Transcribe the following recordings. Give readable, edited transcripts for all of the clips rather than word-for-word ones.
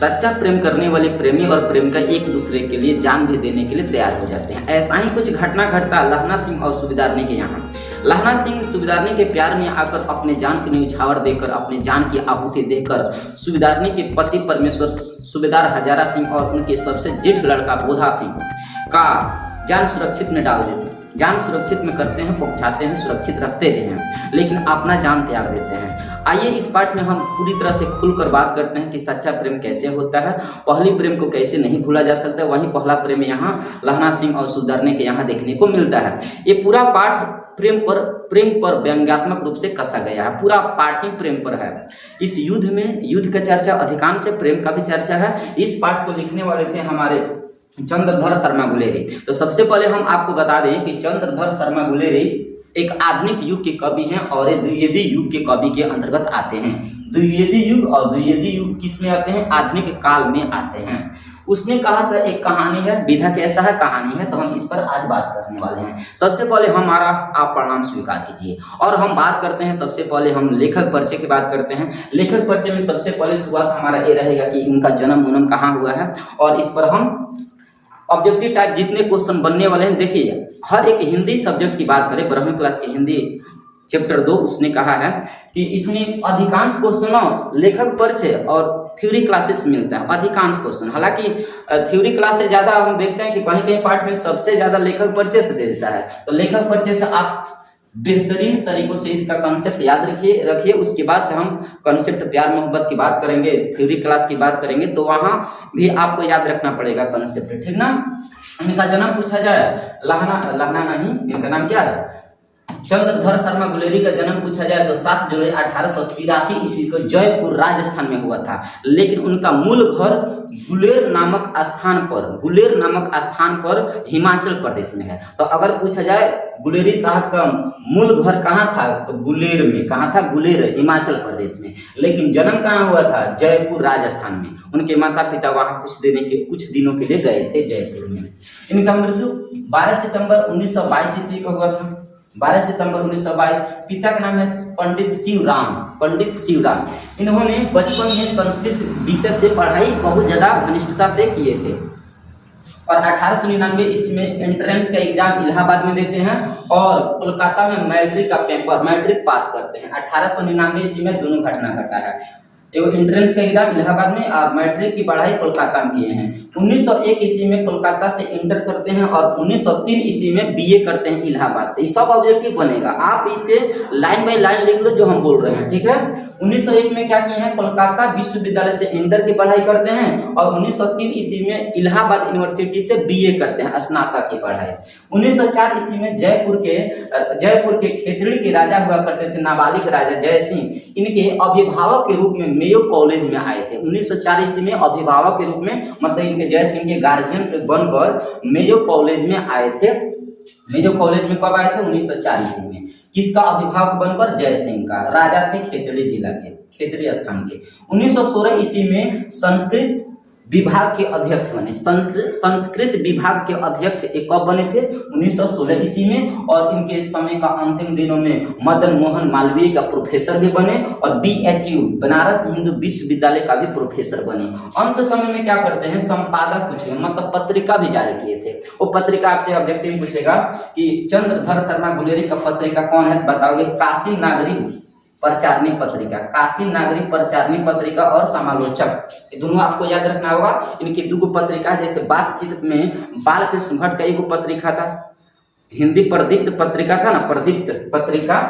सच्चा प्रेम करने वाले प्रेमी और प्रेमिका एक दूसरे के लिए जान भी देने के लिए तैयार हो जाते हैं। ऐसा ही कुछ घटना घटता लहना सिंह और सूबेदारनी के यहाँ। लहना सिंह सूबेदारनी के प्यार में आकर अपने जान की न्यौछावर देकर, अपने जान की आहुति देकर सूबेदारनी के पति परमेश्वर सूबेदार हजारा सिंह और उनके सबसे जेठ लड़का बोधा सिंह का जान सुरक्षित में डाल देते हैं। जान सुरक्षित में करते हैं, पहुंचाते हैं, सुरक्षित रखते भी हैं, लेकिन अपना जान त्याग देते हैं। आइए इस पार्ट में हम पूरी तरह से खुलकर बात करते हैं कि सच्चा प्रेम कैसे होता है, पहली प्रेम को कैसे नहीं भूला जा सकता। वही पहला प्रेम यहाँ लहना सिंह और सूबेदारनी के यहाँ देखने को मिलता है। ये पूरा पाठ प्रेम पर व्यंग्यात्मक रूप से कसा गया है। पूरा पाठ ही प्रेम पर है। इस युद्ध में युद्ध का चर्चा अधिकांश है, प्रेम का भी चर्चा है। इस पाठ को लिखने वाले थे हमारे चंद्रधर शर्मा गुलेरी। तो सबसे पहले हम आपको बता दें कि चंद्रधर शर्मा गुलेरी एक आधुनिक युग के कवि हैं और ये द्विवेदी युग के कवि के अंतर्गत आते हैं। द्विवेदी युग और द्विवेदी युग किस में आते हैं? आधुनिक काल में आते हैं। उसने कहा था एक कहानी है, विधा कैसा है कहानी है, तो हम इस पर आज बात करने वाले हैं। सबसे पहले हमारा आप प्रणाम स्वीकार कीजिए और हम बात करते हैं। सबसे पहले हम लेखक परिचय की बात करते हैं। लेखक परिचय में सबसे पहले शुरुआत हमारा ये रहेगा कि इनका जन्म कहाँ हुआ है और इस पर हम ऑब्जेक्टिव टाइप जितने क्वेश्चन बनने वाले हैं। देखिए, हर एक हिंदी सब्जेक्ट की बात करें, 12वीं क्लास की हिंदी चैप्टर 2 उसने कहा है कि इसमें अधिकांश क्वेश्चनों लेखक परिचय और थ्योरी क्लासेस मिलता है। अधिकांश क्वेश्चन, हालांकि थ्योरी क्लास से ज़्यादा हम देखते हैं कि कहीं कहीं पार्ट में सबसे ज़्यादा लेखक परिचय से दे देता है। तो लेखक परिचय से आप बेहतरीन तरीकों से इसका कॉन्सेप्ट याद रखिए। उसके बाद से हम कॉन्सेप्ट प्यार मोहब्बत की बात करेंगे, थ्योरी क्लास की बात करेंगे, तो वहाँ भी आपको याद रखना पड़ेगा कॉन्सेप्ट, ठीक ना। इनका जन्म पूछा जाए, लहना नहीं, इनका नाम क्या है? चंद्रधर शर्मा गुलेरी का जन्म पूछा जाए तो 7 जुलाई 1883 ईस्वी को जयपुर राजस्थान में हुआ था। लेकिन उनका मूल घर गुलेर नामक स्थान पर हिमाचल प्रदेश में है। तो अगर पूछा जाए गुलेरी साहब का मूल घर कहाँ था, तो गुलेर में। कहाँ था? गुलेर, हिमाचल प्रदेश में। लेकिन जन्म कहाँ हुआ था? जयपुर राजस्थान में। उनके माता पिता वहाँ कुछ दिनों के लिए गए थे जयपुर में। इनका मृत्यु 12 सितंबर 1922 ईस्वी को हुआ था। 12 सितंबर 1922। पिता का नाम है पंडित शिवराम। इन्होंने बचपन में संस्कृत विषय से पढ़ाई बहुत ज्यादा घनिष्ठता से किए थे और 1899 इसमें एंट्रेंस का एग्जाम इलाहाबाद में देते हैं और कोलकाता में मैट्रिक पास करते हैं। 1899 ईस्वी में दोनों घटना घटा है। एंट्रेंस का एग्जाम इलाहाबाद में और मैट्रिक की पढ़ाई कोलकाता में किए हैं। 1901 ईस्वी में कोलकाता से इंटर करते हैं और 1903 ईस्वी में बीए करते हैं इलाहाबाद से। ये सब ऑब्जेक्टिव बनेगा, आप इसे लाइन बाय लाइन लिख लो जो हम बोल रहे हैं, ठीक है। 1901 में क्या किए हैं? कोलकाता विश्वविद्यालय से इंटर की पढ़ाई करते हैं और 1903 ईस्वी में इलाहाबाद यूनिवर्सिटी से बीए करते हैं, स्नातक की पढ़ाई। 1904 ईस्वी में जयपुर के खेतड़ी के राजा हुआ करते थे, नाबालिग राजा जय सिंह। इनके अभिभावक के रूप में मेयो कॉलेज में आए थे। 1904 ईस्वी में अभिभावक के रूप में, मतलब इनके जय सिंह के गार्जियन बनकर मेयो कॉलेज में आए थे। मेयो कॉलेज में कब आए थे? 1904 ईस्वी में। किसका अभिभावक बनकर? जय सिंह का। राजा थे खेतड़ी जिला के, खेतड़ी स्थान के। 1916 ईस्वी में संस्कृत विभाग के अध्यक्ष बने। संस्कृत विभाग के अध्यक्ष कब बने थे? 1916 ईस्वी में। और इनके समय का अंतिम दिनों में मदन मोहन मालवीय का प्रोफेसर भी बने और BHU बनारस हिंदू विश्वविद्यालय का भी प्रोफेसर बने। अंत समय में क्या करते हैं? संपादक कुछ, मतलब पत्रिका भी जारी किए थे। वो पत्रिका आपसे ऑब्जेक्टिव पूछेगा कि चंद्रधर शर्मा गुलेरी का पत्रिका कौन है, बताओगे? काशी नागरिक प्रचारणी पत्रिका और समालोचक, दोनों आपको याद रखना होगा। इनकी 2 पत्रिका, जैसे बातचीत में बालकृष्ण भट्ट का 1 पत्रिका था, हिंदी प्रदीप्त पत्रिका था ना, प्रदीप्त पत्रिका,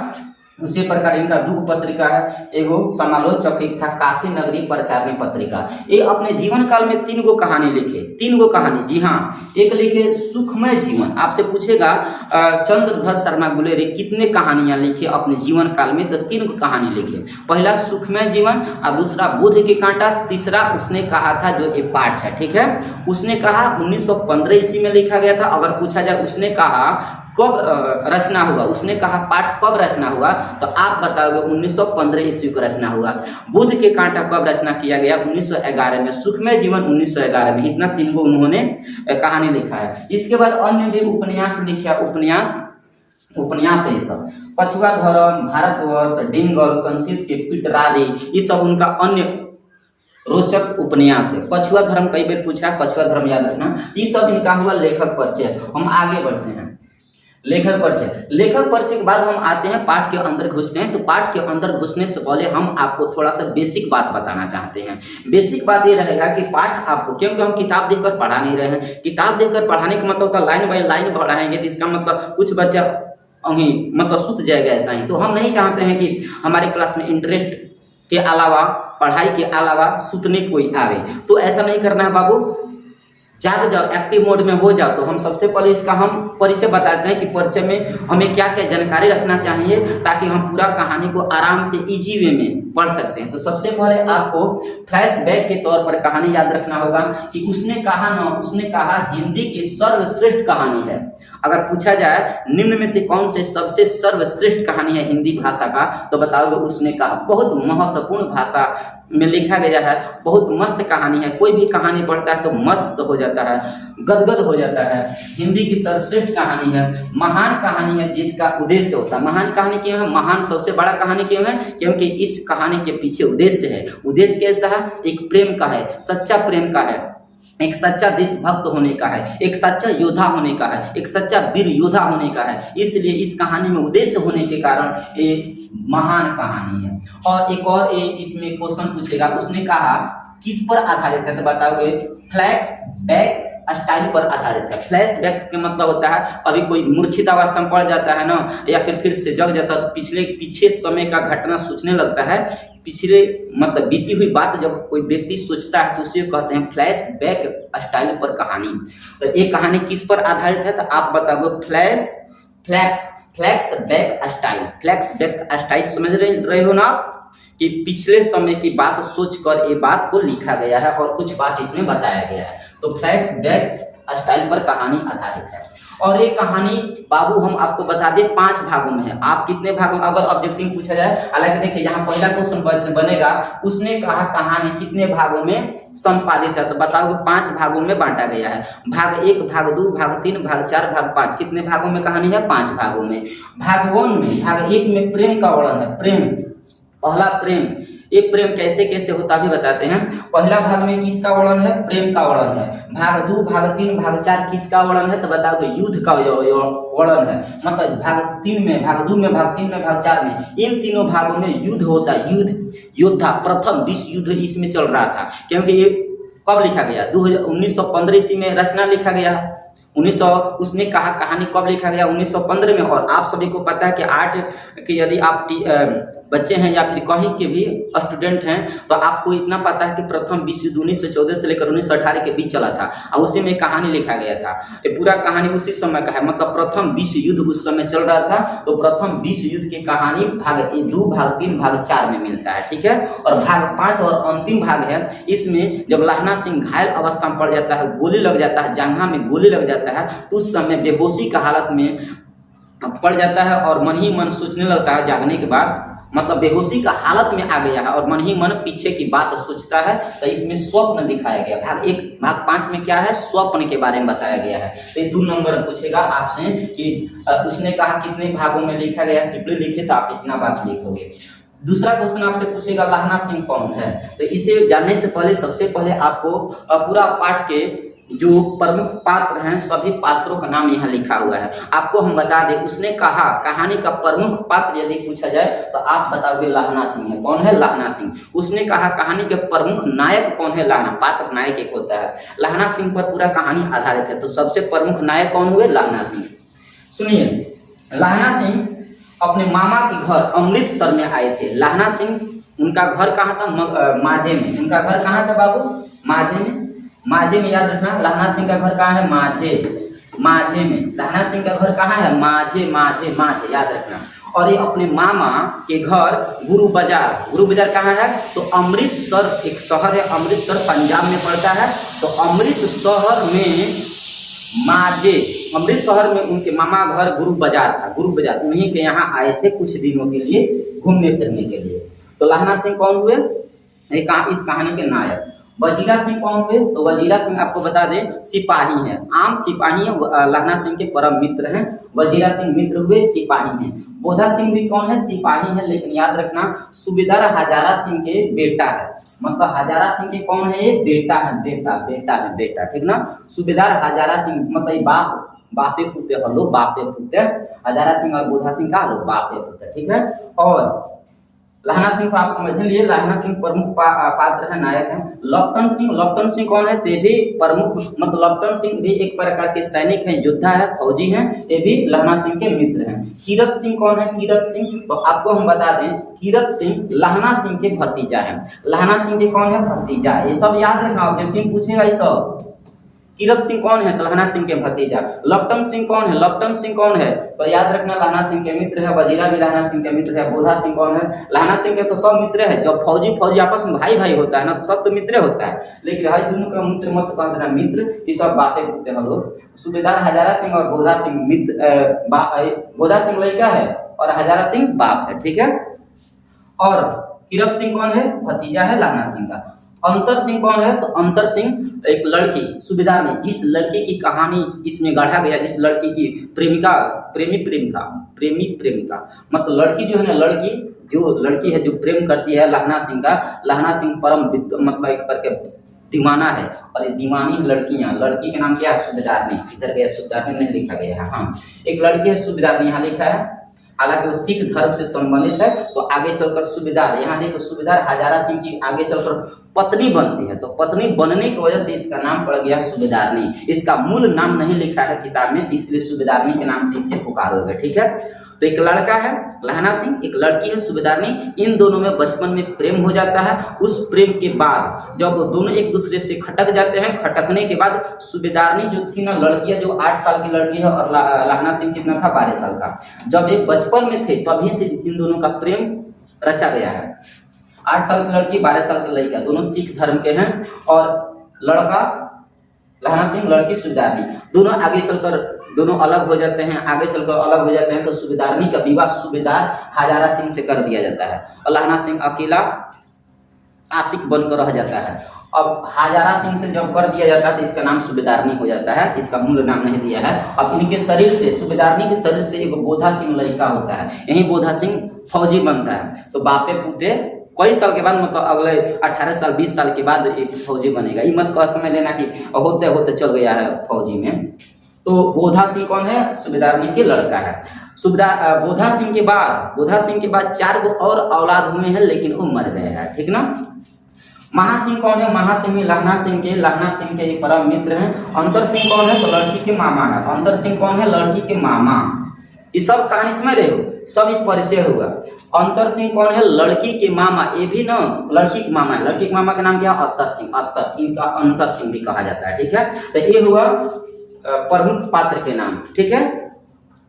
उसी प्रकार इनका 2 पत्रिका है। एगो समालोचक एक था काशी नगरी प्रचारणी पत्रिका। ये अपने जीवन काल में 3 गो कहानी लिखे, 3 गो कहानी, जी हाँ। एक लिखे सुखमय जीवन, आपसे पूछेगा चंद्रधर शर्मा गुलेरी कितने कहानियां लिखे अपने जीवन काल में, तो 3 गो कहानी लिखे। पहला सुखमय जीवन और दूसरा बुध के कांटा, तीसरा उसने कहा था जो ये पाठ है, ठीक है। उसने कहा 1915 ईस्वी में लिखा गया था। अगर पूछा जाए उसने कहा कब रचना हुआ, उसने कहा पाठ कब रचना हुआ, तो आप बताओगे 1915 ईस्वी को रचना हुआ। बुध के कांटा कब रचना किया गया? 1911 में। सुखमय जीवन 1911 में। इतना 3 को उन्होंने कहानी लिखा है। इसके बाद अन्य भी उपन्यास लिखा, उपन्यास है ये सब। पछुआ धर्म, भारतवर्ष, डिंगल, संस्कृत के पिटरारी, ये सब उनका अन्य रोचक उपन्यास है। कछुआ धर्म कई बार पूछा, कछुआ धर्म याद रखना। ये सब इनका हुआ लेखक परिचय। हम आगे बढ़ते हैं, लेखक परिचय। लेखक परिचय के बाद हम आते हैं पाठ के अंदर घुसते हैं। तो पाठ के अंदर घुसने से पहले हम आपको थोड़ा सा बेसिक बात बताना चाहते हैं। बेसिक बात ये रहेगा कि पाठ आपको, क्योंकि हम किताब देखकर पढ़ा नहीं रहे हैं। किताब देखकर पढ़ाने का मतलब होता है लाइन बाय लाइन पढ़ाएंगे तो इसका मतलब कुछ बच्चा मतलब सुत जाएगा, ऐसा ही। तो हम नहीं चाहते हैं कि हमारे क्लास में इंटरेस्ट के अलावा, पढ़ाई के अलावा सुतने कोई आवे। तो ऐसा नहीं करना है बाबू, जाग जाओ, एक्टिव मोड में हो जाओ। तो हम सबसे पहले इसका हम परिचय बताते हैं कि परिचय में हमें क्या क्या जानकारी रखना चाहिए ताकि हम पूरा कहानी को आराम से इजी वे में पढ़ सकते हैं। तो सबसे पहले आपको फ्लैशबैक के तौर पर कहानी याद रखना होगा कि उसने कहा हिंदी की सर्वश्रेष्ठ कहानी है। अगर पूछा जाए निम्न में से कौन से सबसे सर्वश्रेष्ठ कहानी है हिंदी भाषा का, तो बताओगे उसने कहा। बहुत महत्वपूर्ण भाषा में लिखा गया है, बहुत मस्त कहानी है। कोई भी कहानी पढ़ता है तो मस्त हो जाता है, गदगद हो जाता है। हिंदी की सर्वश्रेष्ठ कहानी है, महान कहानी है जिसका उद्देश्य होता है। महान कहानी क्यों है? महान सबसे बड़ा कहानी क्यों है? क्योंकि इस कहानी के पीछे उद्देश्य है। उद्देश्य कैसा है? एक प्रेम का है, सच्चा प्रेम का है, एक सच्चा देशभक्त होने का है, एक सच्चा योद्धा होने का है, एक सच्चा वीर योद्धा होने का है। इसलिए इस कहानी में उद्देश्य होने के कारण ये महान कहानी है। और एक और इसमें क्वेश्चन पूछेगा, उसने कहा किस पर आधारित है, तो बताओगे फ्लैश बैक स्टाइल पर आधारित है। फ्लैश बैक का मतलब होता है कभी कोई मूर्छित अवस्था में पड़ जाता है ना, या फिर से जग जाता है तो पीछे समय का घटना सोचने लगता है। पिछले मतलब बीती हुई बात जब कोई व्यक्ति सोचता है तो उसे कहते हैं फ्लैश बैक स्टाइल पर कहानी। तो ये कहानी किस पर आधारित है, तो आप बताओगे flash back style. Flash back style समझ रहे हो ना, कि पिछले समय की बात सोचकर ये बात को लिखा गया है और कुछ बात इसमें बताया गया है। तो फ्लैश बैक स्टाइल पर कहानी आधारित है। और ये कहानी बाबू हम आपको बता दें 5 भागों में है। आप कितने भागों, अगर ऑब्जेक्टिव पूछा जाए, हालांकि देखिए यहाँ पहला क्वेश्चन बनेगा, उसने कहा कहानी कितने भागों में संपादित है, तो बताओगे 5 भागों में बांटा गया है। भाग 1, भाग 2, भाग 3, भाग 4, भाग 5। कितने भागों में कहानी है? 5 भागों में। भाग 1 में, भाग 1 में प्रेम का वर्णन है। प्रेम, पहला प्रेम, एक प्रेम कैसे कैसे होता भी बताते हैं। पहला भाग में किसका वर्णन है? प्रेम का वर्णन है। भाग 2, भाग 3, भाग 4 किसका वर्णन है, तो बताओगे युद्ध का वर्णन है। मतलब भाग 3 में, भाग 2 में, भाग 3 में, भाग 4 में, इन तीनों भागों में युद्ध होता है। युद्ध, योद्धा, प्रथम विश्व युद्ध इसमें चल रहा था। क्योंकि ये कब लिखा गया? 1915 ईस्वी में रचना लिखा गया। उसने कहा कहानी कब लिखा गया? 1915 में। और आप सभी को पता है कि आर्ट कि यदि आप बच्चे हैं या फिर कहीं के भी स्टूडेंट हैं तो आपको इतना पता है कि प्रथम विश्व युद्ध 1914 से लेकर 1918 के बीच चला था और उसी में कहानी लिखा गया था। ये पूरा कहानी उसी समय का है, मतलब प्रथम विश्व युद्ध उस समय चल रहा था। तो प्रथम विश्व युद्ध की कहानी भाग 2, भाग 3, भाग 4 में मिलता है, ठीक है। और भाग 5 और अंतिम भाग है, इसमें जब लहना सिंह घायल अवस्था में पड़ जाता है, गोली लग जाता है, जांघा में गोली लग जाता है, तो उस समय बेहोशी का हालत में पड़ जाता है और मन ही मन सोचने लगता है। जागने के बाद मतलब बेहोशी का हालत में आ गया है और मन ही मन पीछे की बात सोचता है। तो इसमें स्वप्न दिखाया गया। भाग 1, भाग 5 में क्या है? स्वप्न के बारे में बताया गया है। तो ये 2 नंबर पूछेगा आपसे कि उसने कहा कितने भागों में लिखा गया, टिप्पणी लिखे तो आप इतना बात लिखोगे। दूसरा क्वेश्चन आपसे पूछेगा लहना सिंह कौन है। तो इसे जानने से पहले सबसे पहले आपको पूरा पाठ के जो प्रमुख पात्र हैं सभी पात्रों का नाम यहाँ लिखा हुआ है। आपको हम बता दें, उसने कहा कहानी का प्रमुख पात्र यदि पूछा जाए तो आप बताओगे लहना सिंह है। कौन है? लहना सिंह। उसने कहा कहानी के प्रमुख नायक कौन है? लहना। पात्र नायक एक होता है। लहना सिंह पर पूरा कहानी आधारित है। तो सबसे प्रमुख नायक कौन हुए? लहना सिंह। सुनिए, लहना सिंह अपने मामा के घर अमृतसर में आए थे। लहना सिंह, उनका घर कहाँ था? माझे में। उनका घर कहाँ था बाबू? माझे में। माझे में याद रखना, लहना सिंह का घर कहाँ है? माझे में। लहना सिंह का घर कहाँ है? माझे याद रखना। और ये अपने मामा के घर गुरु बाजार कहाँ है? तो अमृतसर एक शहर है, अमृतसर पंजाब में पड़ता है। तो अमृतसर में उनके मामा घर गुरु बाजार था। गुरु बाजार उन्हीं के यहाँ आए थे कुछ दिनों के लिए घूमने फिरने के लिए। तो लहना सिंह कौन हुए? इस कहानी के नायक। वजीरा सिंह कौन हुए? तो वजीरा सिंह आपको बता दें सिपाही हैं, आम सिपाही हैं, लहना सिंह के परम मित्र हैं। वजीरा सिंह मित्र हुए, सिपाही हैं। बोधा सिंह भी कौन है? सिपाही है, लेकिन याद रखना सूबेदार हजारा सिंह के बेटा है, मतलब हजारा सिंह के कौन है? ये बेटा है, बेटा, ठीक ना। सूबेदार हजारा सिंह मतलब बापे पुते हलो, बापे पुते। हजारा सिंह और बोधा सिंह का हलो बापे पुते, ठीक है। और लहना सिंह को आप समझ लिए, लहना सिंह प्रमुख पात्र है, नायक है। लप्टन सिंह कौन है? ते भी प्रमुख, मतलब लप्टन सिंह भी एक प्रकार के सैनिक हैं, योद्धा है, फौजी हैं, ये भी लहना सिंह के मित्र हैं। कीरत सिंह कौन है? कीरत सिंह तो आपको हम बता दें, कीरत सिंह लहना सिंह के भतीजा है। लहना सिंह के कौन है? भतीजा। ये सब याद रखना, ऑब्जेक्टिव पूछेगा ये सब। कीरत सिंह कौन है? तो लहना सिंह के भतीजा। लप्टन सिंह कौन है? लप्टन सिंह कौन है? तो याद रखना लहना सिंह के मित्र है। वजीरा भी लहना सिंह के मित्र है। बोधा सिंह कौन है? लहना सिंह के तो सब मित्र है। जब फौजी आपस में भाई होता है ना, तो सब तो मित्र होता है, लेकिन हर दोनों का मित्र मत कह देना, मित्र ये सब बातें करते हैं लोग। सूबेदार हजारा सिंह और बोधा सिंह मित्र, बोधा सिंह लड़का है और हजारा सिंह बाप है, ठीक है। और कीरत सिंह कौन है? भतीजा है लहना सिंह का। अंतर सिंह कौन है? तो अंतर सिंह एक लड़की, सूबेदार ने जिस लड़की की कहानी इसमें गढ़ा गया, जिस लड़की की प्रेमिका मतलब लड़की जो है ना, लड़की है जो प्रेम करती है लहना सिंह का। लहना सिंह परम मतलब एक करके दीवाना है, और ये दीवानी लड़की के नाम क्या है? सूबेदारनी। इधर गया सूबेदारनी नहीं लिखा गया है, हाँ एक लड़की है सूबेदारनी यहाँ लिखा है, हालांकि वो सिख धर्म से संबंधित है। तो आगे चलकर सूबेदार, यहाँ देखो सूबेदार हजारा सिंह की आगे चलकर पत्नी बनती है, तो पत्नी बनने की वजह से इसका नाम पड़ गया सूबेदारनी। इसका मूल नाम नहीं लिखा है किताब में, इसलिए सूबेदारनी के नाम से इसे पुकारोगे, ठीक है। तो एक लड़का है लहना सिंह, एक लड़की है सूबेदारनी। इन दोनों में बचपन में प्रेम हो जाता है। उस प्रेम के बाद जब दोनों एक दूसरे से खटक जाते हैं, खटकने के बाद सूबेदारनी जो थी ना, लड़की जो 8 साल की लड़की है, और लहना सिंह कितना था? 12 साल का। जब ये बचपन में थे तभी से इन दोनों का प्रेम रचा गया है। 8 साल की लड़की, 12 साल का लड़का, दोनों सिख धर्म के हैं। और लड़का लहना सिंह, लड़की सूबेदारनी, दोनों आगे चलकर दोनों अलग हो जाते हैं। आगे चलकर अलग हो जाते हैं तो सूबेदारनी का विवाह सूबेदार हजारा सिंह से कर दिया जाता है, और लहना सिंह अकेला आशिक बनकर रह जाता है। अब हजारा सिंह से जब कर दिया जाता है तो इसका नाम सूबेदारनी हो जाता है, इसका मूल नाम नहीं दिया है। अब इनके शरीर से, सूबेदारनी के शरीर से एक बोधा सिंह लड़का होता है, यही बोधा सिंह फौजी बनता है। तो बापे पुते कई साल के बाद, मतलब अगले 18 साल 20 साल के बाद एक फौजी बनेगा। ये मत का समझ लेना कि होते होते चल गया है फौजी में। तो बोधा सिंह कौन है? सूबेदारनी के लड़का है। बोधा सिंह के बाद 4 गो और औलाद हुए हैं, लेकिन वो मर गए हैं, ठीक ना। महासिंह कौन है? महासिंह में लहना सिंह के एक परम मित्र हैं। अंतर सिंह कौन है? तो लड़की के मामा है। अंतर सिंह कौन है? लड़की के मामा। ये सब कहानी समझ रहे हो, सभी परिचय हुआ। अंतर सिंह कौन है? लड़की के मामा, ये भी ना लड़की के मामा है। लड़की के मामा का नाम क्या है? अत्तर सिंह, इनका अंतर सिंह भी कहा जाता है, ठीक है। तो ये हुआ प्रमुख पात्र के नाम, ठीक है।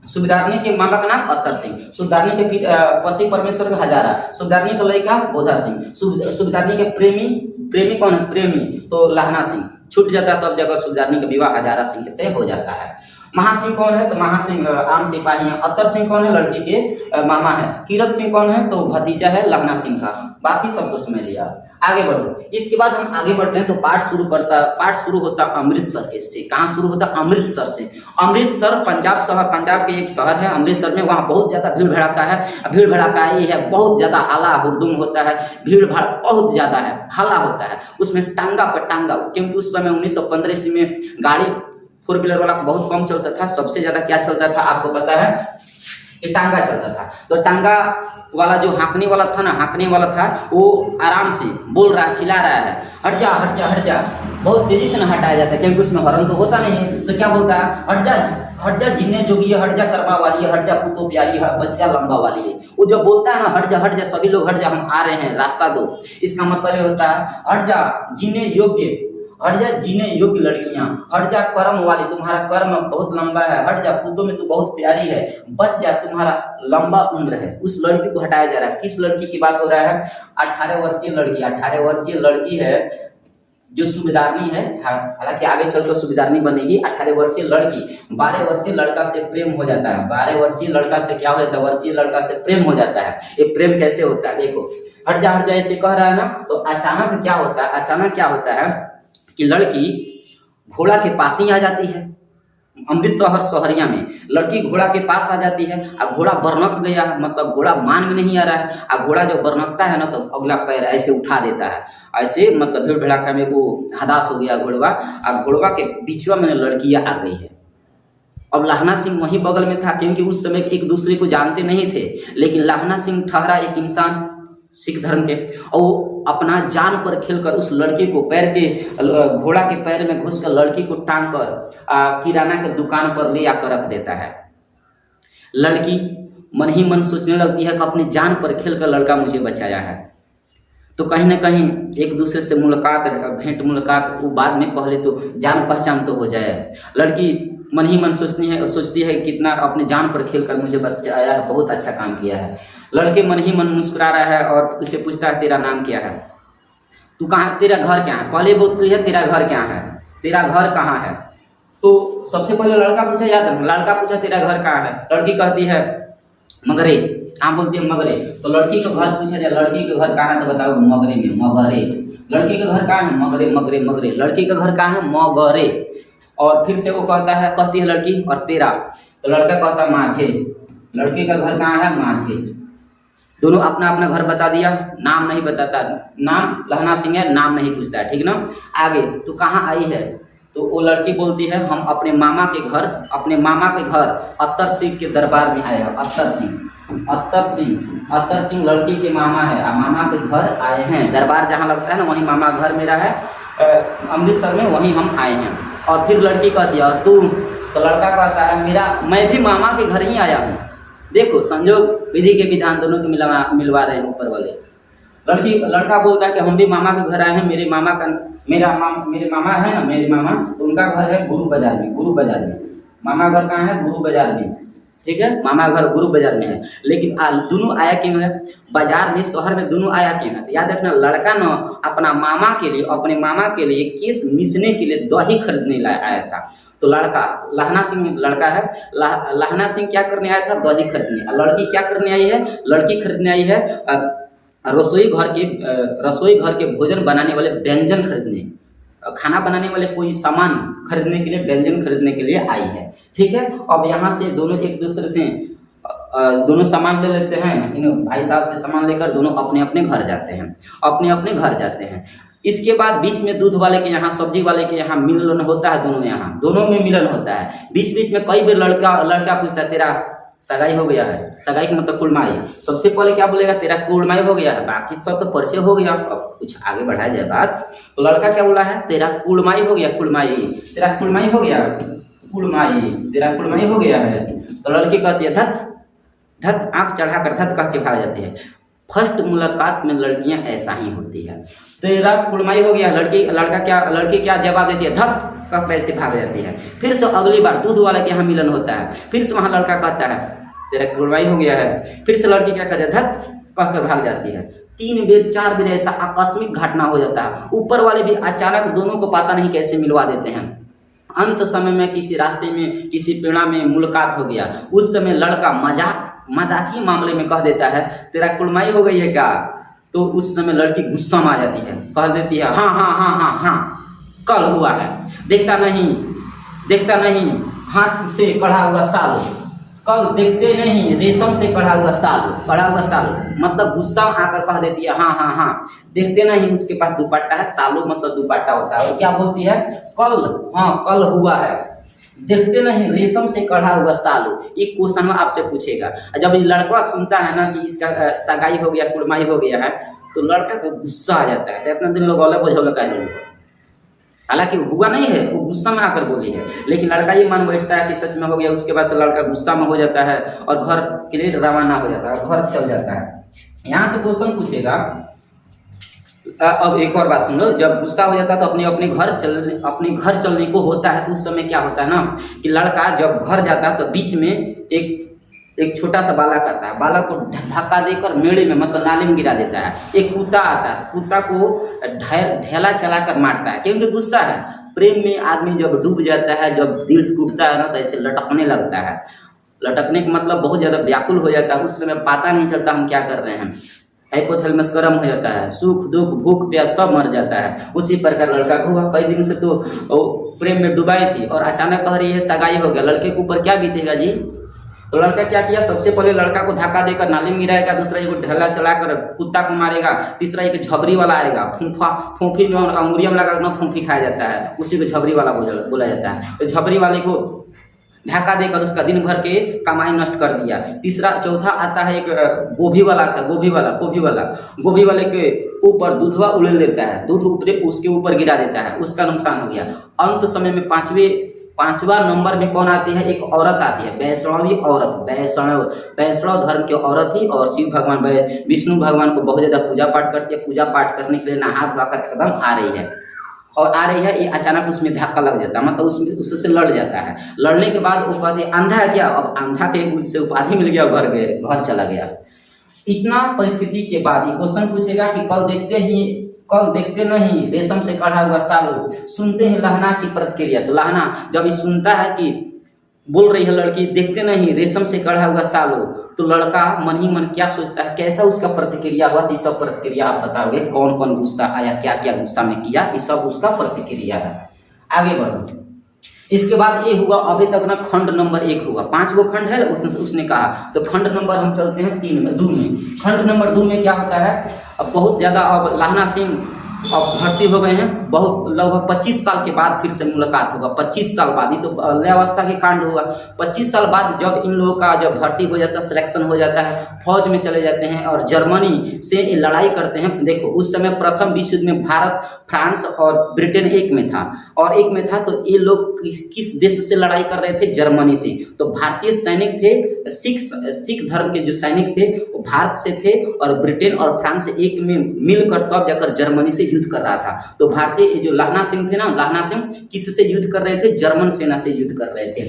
सूबेदारनी के मामा का नाम अत्तर सिंह, सूबेदारनी के पति परमेश्वर के हजारा, सूबेदारनी का लड़का बोधा सिंह, सूबेदारनी के प्रेमी कौन है? प्रेमी तो लहना सिंह। छूट जाता है तब जगह सूबेदारनी का विवाह हजारा सिंह से हो जाता है। महासिंह कौन है? तो महासिंह आम सिपाही है। अत्तर सिंह कौन है? लड़की के मामा है। कीरत सिंह कौन है? तो भतीजा है लहना सिंह का। बाकी सब तो समझ लिया, आगे बढ़ो। इसके बाद हम आगे बढ़ते हैं तो पाठ शुरू होता अमृतसर के से। कहाँ शुरू होता? अमृतसर से। अमृतसर पंजाब के एक शहर है। अमृतसर में वहाँ बहुत ज्यादा भीड़ भड़ाका है, ये है बहुत ज्यादा हाला हुड़दुम होता है, भीड़ भाड़ बहुत ज्यादा है, हल्ला होता है। उसमें टांगा पर टांगा, क्योंकि उस समय 1915 ईस्वी में गाड़ी 4 व्हीलर वाला बहुत कम चलता था। सबसे ज्यादा क्या चलता था आपको पता है? कि टांगा चलता था। तो टांगा वाला जो हाँकने वाला था वो आराम से बोल रहा है, चिल्ला रहा है, हट जा। बहुत तेजी से न हटाया जाता है, क्योंकि उसमें हॉर्न तो होता नहीं है। तो क्या बोलता है? हट जा जिन्ने जोगी है, हट जा करवा वाली है, हट जा पुतो प्यारी है, बच जा लंबा वाली है। वो जब बोलता है ना हट जा सभी लोग हट जा, हम आ रहे हैं, रास्ता दो। इसका मतलब ये होता है हट जा जीने योग्य लड़कियां, हट जा कर्म वाली, तुम्हारा कर्म बहुत लंबा है, हट जा पुतो में तू बहुत प्यारी है, बच जा तुम्हारा लंबा उम्र है। उस लड़की को हटाया जा रहा है। किस लड़की की बात हो रहा है? 18 वर्षीय लड़की है। जो सूबेदारनी है, हालांकि आगे चलकर सूबेदारनी बनेगी, 18 वर्षीय लड़की 12 वर्षीय लड़का से प्रेम हो जाता है। 12 वर्षीय लड़का से क्या हो जाता है? वर्षीय लड़का से प्रेम हो जाता है। ये प्रेम कैसे होता है? देखो, हट जा ऐसे कह रहा है ना, तो अचानक क्या होता है? अचानक क्या होता है कि लड़की घोड़ा के पास ही आ जाती है। अमृतसर शहरिया में लड़की घोड़ा के पास आ जाती है, और घोड़ा बरनक गया है, मतलब घोड़ा मान में नहीं आ रहा है, और घोड़ा जब बरनकता है ना तो अगला पैर ऐसे उठा देता है, ऐसे मतलब भीड़ भड़ाका में वो हदास हो गया घोड़वा, और घोड़वा के बीचवा में लड़कियां आ गई है। अब लहना सिंह वहीं बगल में था, क्योंकि उस समय एक दूसरे को जानते नहीं थे, लेकिन लहना सिंह ठहरा एक इंसान सिख धर्म के, और वो अपना जान पर खेलकर उस लड़की को पैर के घोड़ा के पैर में घुसकर लड़की को टांग कर किराना के दुकान पर ले आकर रख देता है। लड़की मन ही मन सोचने लगती है कि अपनी जान पर खेलकर लड़का मुझे बचाया है। तो कहीं ना कहीं एक दूसरे से मुलाकात, भेंट मुलाकात, वो बाद में, पहले तो जान पहचान तो हो जाए। लड़की मन ही मन सोचती है कितना अपनी जान पर खेलकर मुझे बचाया है, बहुत अच्छा काम किया है। लड़के मन ही मन मुस्कुरा रहा है और उसे पूछता है तेरा नाम क्या है, तू कहाँ, तेरा घर क्या है? पहले बोलती है तेरा घर क्या है, तेरा घर कहाँ है? तो सबसे पहले लड़का पूछा, याद है, लड़का पूछा तेरा घर कहाँ है? लड़की कहती है मगरे। हाँ बोलती है मगरे। तो लड़की का घर पूछा जाए, लड़की का घर कहाँ है? तो बताओ मगरे में, मगरे। लड़की का घर कहाँ है? मगरे मगरे मगरे। लड़की का घर कहाँ है? मगरे। और फिर से वो कहती है लड़की, और तेरा? तो लड़का कहता माझे। लड़की का घर कहाँ है? माझे। दोनों अपना अपना घर बता दिया, नाम नहीं बताता, नाम लहना सिंह है, नाम नहीं पूछता है, ठीक ना। आगे तो कहाँ आई है? तो वो लड़की बोलती है हम अपने मामा के घर अत्तर सिंह के दरबार में आए हैं। अत्तर सिंह लड़की के मामा है, मामा के घर आए हैं। दरबार जहाँ लगता है ना, वहीं मामा घर मेरा है, अमृतसर में, वहीं हम आए हैं। और फिर लड़की कहती है और तू? तो लड़का कहता है मैं भी मामा के घर ही आया हूँ। देखो, संजोग विधि के विधान दोनों को मिलवा रहे हैं ऊपर वाले। लड़का बोलता है कि हम भी मामा के घर आए हैं, मेरे मामा है ना, मेरे मामा, तो उनका घर है गुरु बाजार में। मामा घर कहाँ है? गुरु बाजार में, ठीक है, मामा घर गुरु बाजार में है। लेकिन दोनों आया क्यों है? बाजार में, शहर में दोनों आया क्यों है? तो याद रखना, लड़का न अपने मामा के लिए केस मिसने के लिए दही खरीदने आया था। तो लहना सिंह लड़का है, लहना सिंह क्या करने आया था? दही खरीदने। लड़की क्या करने आई है? लड़की खरीदने आई है रसोई घर के भोजन बनाने वाले व्यंजन खरीदने, खाना बनाने वाले कोई सामान खरीदने के लिए, व्यंजन खरीदने के लिए आई है, ठीक है। अब यहाँ से दोनों एक दूसरे से दोनों सामान ले लेते हैं, इन भाई साहब से सामान लेकर दोनों अपने अपने घर जाते हैं। इसके बाद बीच में दूध वाले के यहाँ, सब्जी वाले के यहाँ मिलन होता है, दोनों में मिलन होता है। बीच में कई बार लड़का पूछता है तेरा सगाई हो गया है? सगाई का मतलब कुलमाई। सबसे पहले क्या बोलेगा? तेरा कुलमाई हो गया है। बाकी सब तो परिचय हो गया, अब कुछ आगे बढ़ाया जाए बात। तो लड़का क्या बोला है? तेरा कुलमाई हो गया, कुलमाई, तेरा कुलमाई हो गया, कुलमाई, तेरा कुलमाई हो गया है। तो लड़की कहती है धत, आंख चढ़ाकर धत कह के भाग जाती है। फर्स्ट मुलाकात में लड़कियां ऐसा ही होती है। तेरा कुलमाई हो गया, लड़की क्या जवाब देती है? धत कह पैसे भाग जाती है। फिर से अगली बार दूध वाला के यहाँ मिलन होता है, फिर से वहाँ लड़का कहता है तेरा कुलमाई हो गया है, फिर से लड़की क्या कहती है? धत कह कर भाग जाती है। 3 बेर 4 बेर ऐसा आकस्मिक घटना हो जाता है। ऊपर वाले भी अचानक दोनों को पता नहीं कैसे मिलवा देते हैं। अंत समय में किसी रास्ते में, किसी पेड़ा में मुलाकात हो गया। उस समय लड़का मजाकी मामले में कह देता है तेरा कुलमाई हो गई है क्या? तो उस समय लड़की गुस्सा में आ जाती है, कह देती है हाँ कल हुआ है, देखता नहीं हाथ से कढ़ा हुआ साल, कल देखते नहीं रेशम से कढ़ा हुआ साल, मतलब गुस्सा में आकर कह देती है हाँ, देखते नहीं उसके पास दुपट्टा है, सालों मतलब दुपट्टा होता है। और क्या बोलती है? कल हुआ है, देखते नहीं रेशम से कढ़ा हुआ साल। एक क्वेश्चन आपसे पूछेगा, जब लड़का सुनता है ना कि इसका सगाई हो गया, कुलमाई हो गया है, तो लड़का को गुस्सा आ जाता है। तो इतना दिन लोग बोझल का हालांकि हुआ नहीं है, वो गुस्सा में आकर बोली है, लेकिन लड़का ये मान बैठता है कि सच में हो गया। उसके बाद से लड़का गुस्सा में हो जाता है और घर के लिए रवाना हो जाता है, घर चल जाता है। यहाँ से क्वेश्चन पूछेगा। अब एक और बात सुन लो, जब गुस्सा हो जाता है तो अपने घर चलने को होता है। तो उस समय क्या होता है ना कि लड़का जब घर जाता है तो बीच में एक एक छोटा सा बालक आता है, बालक को धक्का देकर मेड़े में मतलब नाले में गिरा देता है। एक कुत्ता आता है, कुत्ता को ढेला चलाकर मारता है क्योंकि गुस्सा है। प्रेम में आदमी जब डूब जाता है, जब दिल टूटता है ना, तो ऐसे लटकने लगता है। लटकने का मतलब बहुत ज़्यादा व्याकुल हो जाता है, उस समय पता नहीं चलता हम क्या कर रहे हैं। हाइपोथैलेमस गर्म हो जाता है, सुख दुख भूख प्यास सब मर जाता है। उसी प्रकार लड़का को हुआ, कई दिन से तो प्रेम में डुबाई थी और अचानक कह रही है सगाई हो गया, लड़के के ऊपर क्या बीतेगा जी। तो लड़का क्या किया, सबसे पहले लड़का को धक्का देकर नाली में गिराएगा, दूसरा एक ढेला चलाकर कुत्ता को मारेगा, तीसरा एक झबरी वाला आएगा, फूंफी में अंगुरिया में लगा फूंफी खाया जाता है, उसी को झबरी वाला बोला जाता है। तो झबरी वाले को धक्का देकर उसका दिन भर के कमाई नष्ट कर दिया। तीसरा चौथा आता है एक गोभी वाला आता है, गोभी वाले के ऊपर दूधवा उड़ेल देता है, दूध ऊपर उसके ऊपर गिरा देता है, उसका नुकसान हो गया। अंत समय में पांचवा नंबर में कौन आती है, एक औरत आती है, वैष्णवी औरत, वैष्णव धर्म की औरत थी और शिव भगवान विष्णु भगवान को बहुत ज्यादा पूजा पाठ करती है। पूजा पाठ करने के लिए नहा धोकर कदम आ रही है और आ रही है, ये अचानक उसमें धक्का लग जाता है, मतलब उससे लड़ जाता है। लड़ने के बाद वो कहते अंधा है क्या, अब अंधा के से उपाधि मिल गया, घर चला गया। इतना परिस्थिति के बाद ये क्वेश्चन पूछेगा कि कल देखते नहीं रेशम से कढ़ा हुआ सालू, सुनते ही लहना की प्रतिक्रिया। तो लहना जब ये सुनता है कि बोल रही है लड़की देखते नहीं रेशम से कढ़ा हुआ सालू, तो लड़का मन ही मन क्या सोचता है, कैसा उसका प्रतिक्रिया हुआ। तो सब प्रतिक्रिया आप बताओगे, कौन कौन गुस्सा आया, क्या क्या गुस्सा में किया, ये सब उसका प्रतिक्रिया है। आगे बढ़ो। इसके बाद ये हुआ, अभी तक ना खंड नंबर 1 हुआ, 5 गो खंड है उसने कहा। तो खंड नंबर हम चलते हैं 2 में। खंड नंबर 2 में क्या होता है, अब बहुत ज़्यादा अब लहना सिंह अब भर्ती हो गए हैं, बहुत लगभग 25 साल के बाद फिर से मुलाकात होगा। 25 साल बाद, ये तो बाल्यावस्था के कांड हुआ। 25 साल बाद जब इन लोगों का जब भर्ती हो जाता है, सिलेक्शन हो जाता है, फौज में चले जाते हैं और जर्मनी से ये लड़ाई करते हैं। देखो उस समय प्रथम विश्व युद्ध में भारत, फ्रांस और ब्रिटेन एक में था, तो ये लोग किस देश से लड़ाई कर रहे थे, जर्मनी से। तो भारतीय सैनिक थे, सिख धर्म के जो सैनिक थे वो भारत से थे और ब्रिटेन और फ्रांस एक में मिलकर तब जाकर जर्मनी से युद्ध कर रहा था। तो भारतीय जो लहना सिंह थे ना, लहना सिंह किससे युद्ध कर रहे थे, जर्मन सेना से युद्ध कर रहे थे।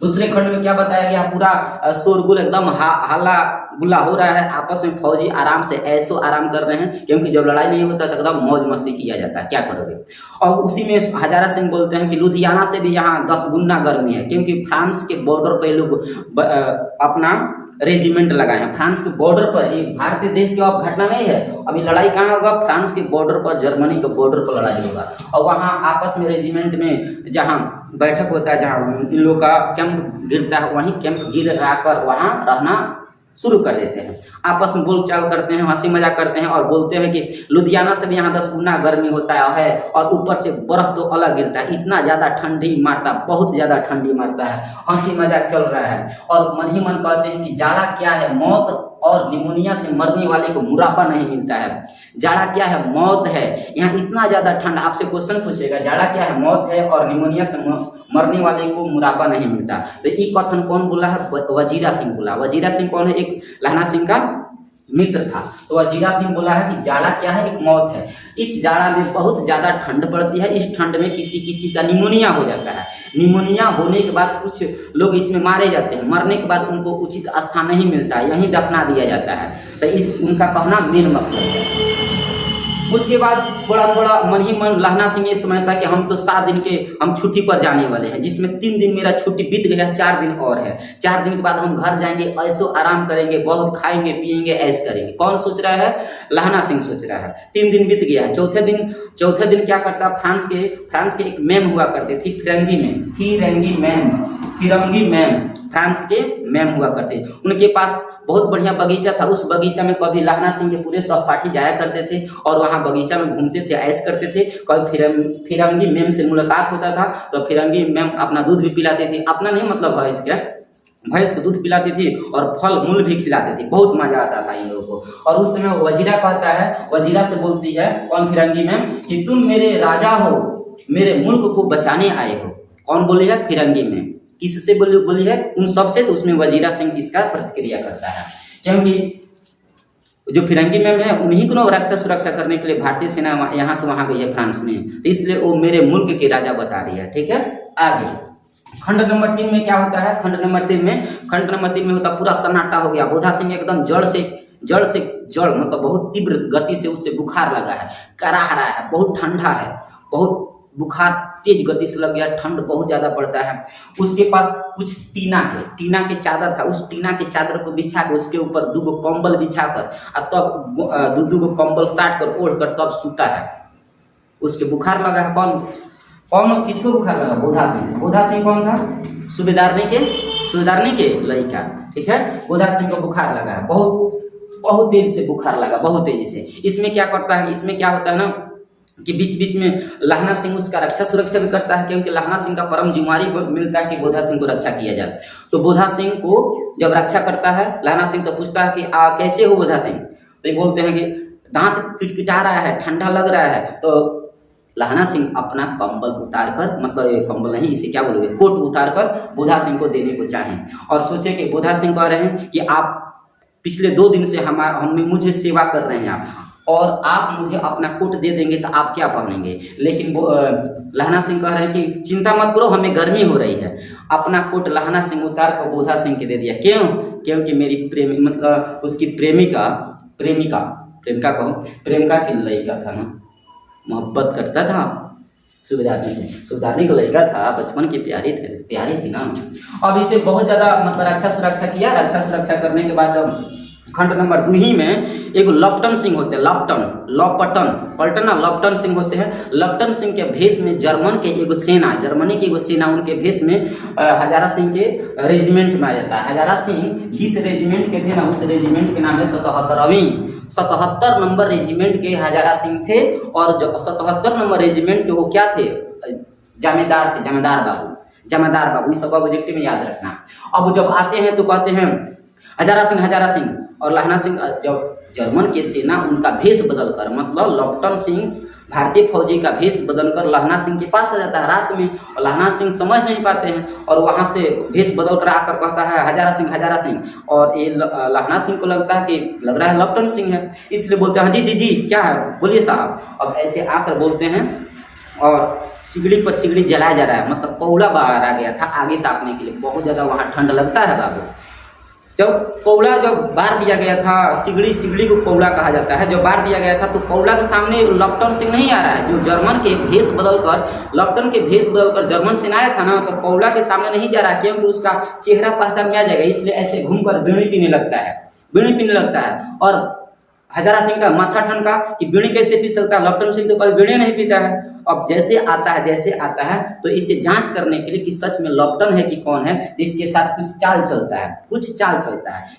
दूसरे खंड में क्या बताया गया, पूरा शोरगुल एकदम हल्ला गुल्ला हो रहा है, आपस में फौजी आराम से ऐसो आराम कर रहे हैं, क्योंकि जब लड़ाई नहीं होता तो एकदम मौज मस्ती किया जाता है, क्या करोगे। और उसी में हजारा सिंह बोलते हैं कि लुधियाना से भी यहाँ 10 गुना गर्मी है, क्योंकि फ्रांस के बॉर्डर पर लोग अपना रेजिमेंट लगाए हैं। फ्रांस के बॉर्डर पर, एक भारतीय देश की अब घटना नहीं है, अभी लड़ाई कहाँ होगा, फ्रांस के बॉर्डर पर, जर्मनी के बॉर्डर पर लड़ाई होगा। और वहाँ आपस में रेजिमेंट में जहाँ बैठक होता है, जहाँ इन लोग का कैंप गिरता है, वहीं कैंप गिर आकर वहाँ रहना शुरू कर देते हैं। आपस में बोलचाल करते हैं, हंसी मजाक करते हैं और बोलते हैं कि लुधियाना से भी यहाँ 10 गुना गर्मी होता है और ऊपर से बर्फ तो अलग गिरता है, इतना ज़्यादा ठंडी मारता, बहुत ज़्यादा ठंडी मारता है, हंसी मजाक चल रहा है। और मन ही मन कहते हैं कि जाड़ा क्या है, मौत और निमोनिया से मरने वाले को मुरापा नहीं मिलता है। जाड़ा क्या है, मौत है, यहाँ इतना ज़्यादा ठंड। आपसे क्वेश्चन पूछेगा जाड़ा क्या है, मौत है और निमोनिया से मरने वाले को मुरापा नहीं मिलता। तो ये कथन कौन बोला है, वजीरा सिंह बोला। वजीरा सिंह कौन है, एक लहना सिंह का मित्र था। तो वजीरा सिंह बोला है कि जाड़ा क्या है, एक मौत है। इस जाड़ा में बहुत ज़्यादा ठंड पड़ती है, इस ठंड में किसी का निमोनिया हो जाता है। निमोनिया होने के बाद कुछ लोग इसमें मारे जाते हैं, मरने के बाद उनको उचित स्थान नहीं मिलता है, यहीं दफना दिया जाता है। तो उनका कहना मेन मकसद है। उसके बाद थोड़ा थोड़ा मन ही मन लहना सिंह ये समझता कि हम तो 7 दिन के हम छुट्टी पर जाने वाले हैं, जिसमें 3 दिन मेरा छुट्टी बीत गया, 4 दिन और है। 4 दिन के बाद हम घर जाएंगे, ऐसो आराम करेंगे, बहुत खाएंगे पिएंगे, ऐश करेंगे। कौन सोच रहा है, लहना सिंह सोच रहा है। 3 दिन बीत गया है। चौथे दिन क्या करता, फ्रांस के एक मैम हुआ करते थे, फिरंगी मैम फ्रांस के मैम हुआ करते। उनके पास बहुत बढ़िया बगीचा था, उस बगीचा में कभी लहना सिंह के पूरे सहपाठी जाया करते थे और वहाँ बगीचा में घूमते थे, ऐश करते थे। कभी फिरंगी मैम से मुलाकात होता था तो फिरंगी मैम अपना दूध भी पिलाते थे, अपना नहीं मतलब भैंस को दूध पिलाती थी और फल मूल भी खिलाते थे। बहुत मजा आता था इन लोगों को। और उस समय वजीरा कहता है, वजीरा से बोलती है कौन, फिरंगी मैम, कि तुम मेरे राजा हो, मेरे मुल्क को बचाने आए हो। कौन बोली है, फिरंगी मैम। किससे बोली है, उन सबसे। तो उसमें वजीरा सिंह इसका प्रतिक्रिया करता है, क्योंकि जो फिरंगी मैम है उन्हीं को रक्षा सुरक्षा करने के लिए भारतीय सेना यहाँ से वहाँ गई है फ्रांस में, तो इसलिए वो मेरे मुल्क के राजा बता रही है। ठीक है, आगे खंड नंबर 3 में क्या होता है? खंड नंबर 3 में होता पूरा सन्नाटा हो गया। बोधा सिंह एकदम जड़ से जड़ मतलब बहुत तीव्र गति से उससे बुखार लगा है, कराह रहा है, बहुत ठंडा है, बहुत बुखार तेज गति से लग गया, ठंड बहुत ज्यादा पड़ता है। उसके पास कुछ टीना के चादर था, उस टीना के चादर को बिछा कर उसके ऊपर 2 कंबल बिछा कर और तब 2 कंबल साट कर ओढ़ कर तब सूता है। उसके बुखार लगा है। कौन किसको बुखार लगा? बोधा सिंह कौन था? सूबेदारनी के लड़का, ठीक है। बोधा सिंह को बुखार लगा है, बहुत तेजी से बुखार लगा, बहुत तेजी से। इसमें क्या करता है? इसमें क्या होता है ना कि बीच बीच में लहना सिंह उसका रक्षा सुरक्षा भी करता है, क्योंकि लहना सिंह का परम जिम्मेवारी मिलता है कि बोधा सिंह को रक्षा किया जाए। तो बोधा सिंह को जब रक्षा करता है लहना सिंह, तो पूछता है कि कैसे हो बोधा सिंह? तो ये बोलते हैं कि दांत किटकिटा रहा है, ठंडा लग रहा है। तो लहना सिंह अपना कंबल उतार कर, मतलब ये कंबल नहीं, इसे क्या बोलोगे, कोट उतार कर बोधा सिंह को देने को चाहें और सोचे कि बोधा सिंह कह रहे हैं कि आप पिछले 2 दिन से मुझे सेवा कर रहे हैं आप, और आप मुझे अपना कोट दे देंगे तो आप क्या पहनेंगे? लेकिन लहना सिंह कह रहे हैं कि चिंता मत करो, हमें गर्मी हो रही है। अपना कोट लहना सिंह उतार कर बोधा सिंह के दे दिया। क्यों? क्योंकि मेरी प्रेमी, मतलब उसकी प्रेमिका की लड़का था ना, मोहब्बत करता था सूबेदारनी का लड़का था, बचपन की प्यारी थी ना। अब इसे बहुत ज्यादा मतलब रक्षा सुरक्षा किया। रक्षा सुरक्षा करने के बाद खंड नंबर 2 में एक लपटन सिंह होते हैं, लपटन सिंह होते हैं। लपटन सिंह के भेष में जर्मनी की एगो सेना उनके भेष में हजारा सिंह के रेजिमेंट में आ जाता है। हजारा सिंह जिस रेजिमेंट के थे ना, उस रेजिमेंट के नाम है 77 नंबर रेजिमेंट के हजारा सिंह थे। और 77 नंबर रेजिमेंट के वो क्या थे? जमींदार थे, जमींदार बाबू। सब ऑब्जेक्टिव में याद रखना। अब जब आते हैं तो कहते हैं हजारा सिंह और लहना सिंह, जब जर्मन की सेना उनका भेष बदलकर, मतलब लपटन सिंह भारतीय फौजी का भेष बदलकर लहना सिंह के पास आ जाता है रात में, और लहना सिंह समझ नहीं पाते हैं और वहां से भेष बदल कर आकर कहता है हजारा सिंह। और ये लहना सिंह को लगता है कि लग रहा है लपटन सिंह है, इसलिए बोलते हैं जी क्या है, बोलिए साहब। अब ऐसे आकर बोलते हैं और सिगड़ी पर सिगड़ी जलाया जा रहा है, मतलब कोयला बाहर आ गया था आगे तापने के लिए। बहुत ज्यादा वहां ठंड लगता है बाबू। जब कोयला बार दिया गया था, सिगड़ी को कोयला कहा जाता है, जब बार दिया गया था तो कोयला के सामने लपटन सिंह नहीं आ रहा है। जो जर्मन के भेष बदलकर जर्मन सेना आया था ना, तो कोयला के सामने नहीं जा रहा, क्योंकि उसका चेहरा पहचान में आ जाएगा, इसलिए ऐसे घूमकर बीड़ी पीने लगता है। और हजारा सिंह का माथा ठनका कि बीड़ी कैसे पी सकता है, लपटन सिंह तो कभी बीड़ी नहीं पीता है। अब जैसे आता है तो इसे जांच करने के लिए कि सच में लपटन है कि कौन है, इसके साथ कुछ चाल चलता है।